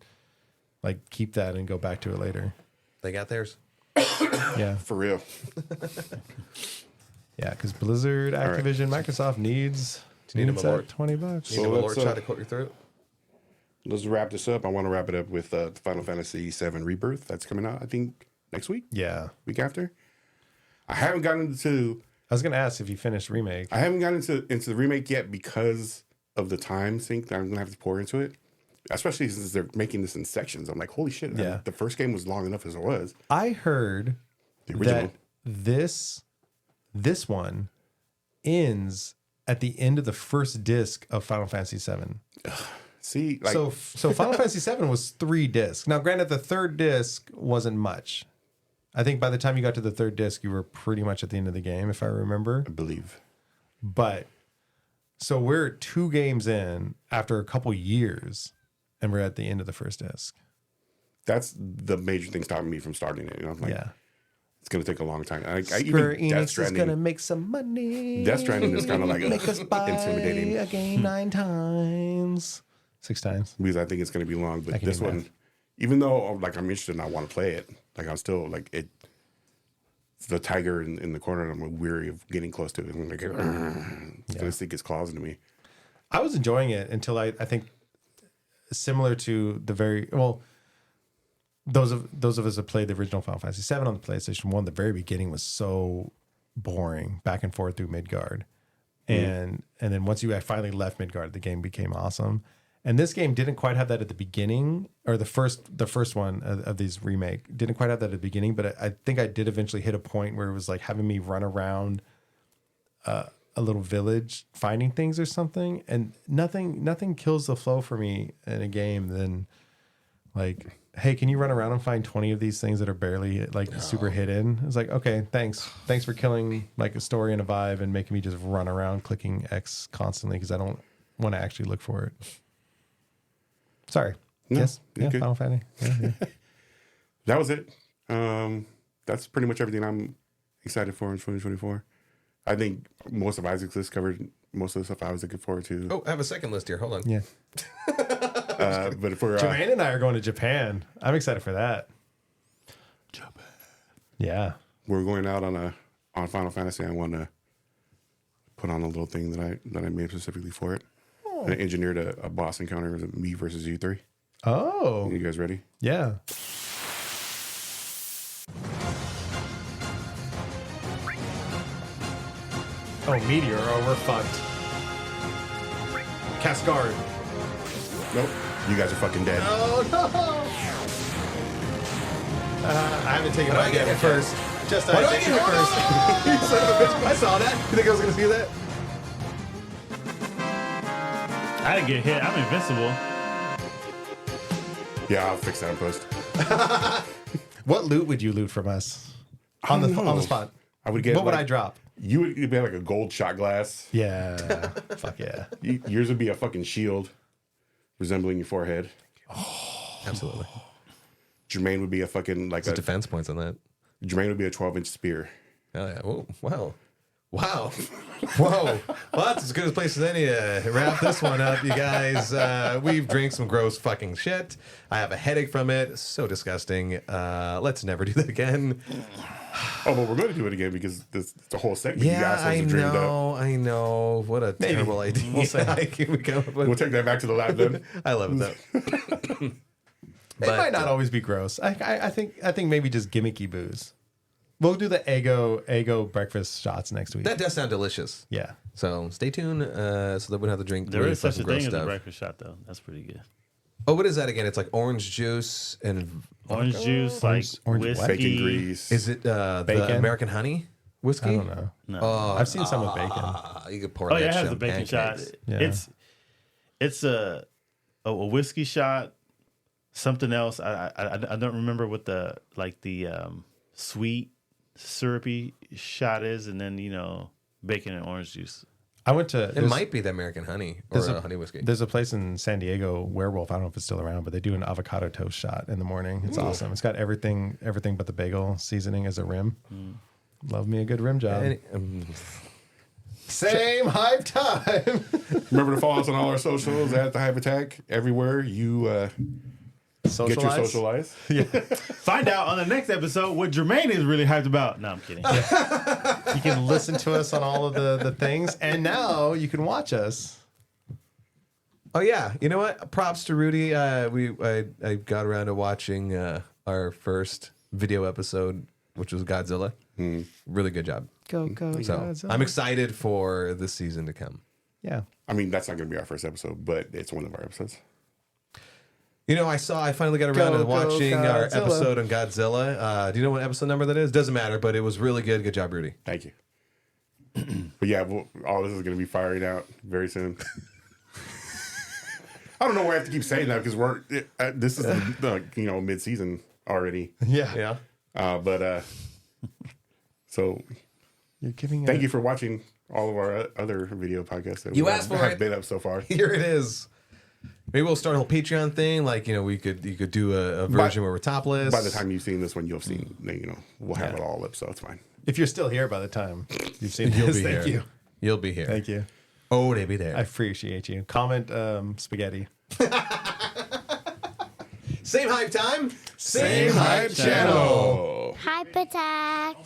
like keep that and go back to it later. They got theirs. Yeah, For real. yeah, because Blizzard, Activision, Microsoft needs need a that Malort? $20. You know, let's, Lord try to cut your throat. Let's wrap this up. I want to wrap it up with Final Fantasy VII Rebirth. That's coming out, I think, next week, Yeah, week after. I haven't gotten into I was going to ask if you finished remake. I haven't gotten into the remake yet because of the time sink that I'm gonna have to pour into it. Especially since they're making this in sections. I'm like, holy shit! Yeah. The first game was long enough as it was. I heard The original. that this one ends at the end of the first disc of Final Fantasy VII. See, like, So Final Fantasy VII was 3 discs. Now, granted, the third disc wasn't much. I think by the time you got to the third disc, you were pretty much at the end of the game, if I remember. I believe. But so we're 2 games in after a couple years, and we're at the end of the first disc. That's the major thing stopping me from starting it. You know, like, Yeah. it's gonna take a long time. I Square even Death Enix is Stranding. gonna make some money. Death Stranding is kind of like Make us buy intimidating a game 9 times. 6 times. because I think it's gonna be long. But can this do one, math. even though like I'm interested and I want to play it, like I'm still like it. It's the tiger in the corner, and I'm weary of getting close to it. I'm like, it's gonna stick its claws into me. I was enjoying it until I think similar to the very well. Those of us that played the original Final Fantasy VII on the PlayStation 1, the very beginning was so boring, back and forth through Midgard, and then once you finally left Midgard, the game became awesome. And this game didn't quite have that at the beginning, or the first one of these remake didn't quite have that at the beginning. But I think I did eventually hit a point where it was like having me run around a little village finding things or something, and nothing kills the flow for me in a game than like, hey, can you run around and find 20 of these things that are barely like super hidden? It's like, okay, thanks for killing like a story and a vibe and making me just run around clicking X constantly because I don't want to actually look for it. Sorry. No, Yes. you're Yeah. good. Final Fantasy. Yeah. That was it. That's pretty much everything I'm excited for in 2024. I think most of Isaac's list covered most of the stuff I was looking forward to. Oh, I have a second list here. Hold on. Yeah. But if we're Joanne and I are going to Japan. I'm excited for that. Japan. Yeah. we're going out on Final Fantasy, I want to put on a little thing that I made specifically for it. I engineered a boss encounter with me versus you 3. Oh. You guys ready? Yeah. Oh, Meteor. Oh, we're fucked. Cascard. Nope. You guys are fucking dead. Oh, no. I haven't taken How do I my get game hit first. Just Why do I take get it hurt? first. You son of a bitch. I saw that. You think I was going to see that? I didn't get hit. I'm invincible. Yeah, I'll fix that in post. What loot would you loot from us on the spot? I would get. What would like, I drop? You would be like a gold shot glass. Yeah, fuck yeah. Yours would be a fucking shield resembling your forehead. Absolutely. Jermaine would be a fucking like What's the defense points on that? Jermaine would be a 12-inch spear. Oh, yeah. Whoa. Wow. Wow. Whoa. Well, that's as good a place as any to wrap this one up, you guys. We've drank some gross fucking shit. I have a headache from it. So disgusting. Let's never do that again. Oh, but we're going to do it again because this the whole segment you Yeah, guys I have dreamed up. know. I know. What a terrible idea. We'll say. We'll take that back to the lab then. I love it though. It But, might not always be gross. I think maybe just gimmicky booze. We'll do the Eggo breakfast shots next week. That does sound delicious. Yeah. So stay tuned so that we don't have to drink There really is such a fucking gross thing as a stuff. breakfast shot, though. That's pretty good. Oh, what is that again? It's like orange juice and Orange juice, like orange whiskey. Bacon grease. is it the Bacon? American honey whiskey? I don't know. No. I've seen some with bacon. You could pour Oh that yeah, it shit has on a bacon shot. pancakes. Yeah. It's a whiskey shot, something else. I don't remember what the sweet syrupy shot is, and then bacon and orange juice. I went to. It might be the American honey or There's a honey whiskey. There's a place in San Diego, Werewolf. I don't know if it's still around, but they do an avocado toast shot in the morning. It's awesome. It's got everything but the bagel seasoning as a rim. Love me a good rim job. Same hype time. Remember to follow us on all our socials at the Hype Attack. Everywhere you get your socialize. Find out on the next episode what Jermaine is really hyped about. No, I'm kidding. You can listen to us on all of the things, and now you can watch us. Oh yeah, you know what? Props to Rudy. I got around to watching our first video episode, which was Godzilla. Really good job. Go. So I'm excited for this season to come. Yeah. I mean, that's not going to be our first episode, but it's one of our episodes. I finally got around Go, to go, watching our Godzilla. episode on Godzilla. Do you know what episode number that is? Doesn't matter, but it was really good. Good job, Rudy. Thank you. But yeah, all this is going to be firing out very soon. I don't know why I have to keep saying that because this is the mid-season already. Yeah. So You're giving. thank you for watching all of our other video podcasts that You we asked for have it. been up so far. Here it is. Maybe we'll start a whole Patreon thing. Like, you could do a version where we're topless. By the time you've seen this one, you'll have seen, we'll have it all up, so it's fine. If you're still here by the time you've seen, You'll this, be thank here. you. You'll be here. Thank you. Oh, they be there. I appreciate you. Comment spaghetti. Same hype time. Same Hype Channel. Hype attack.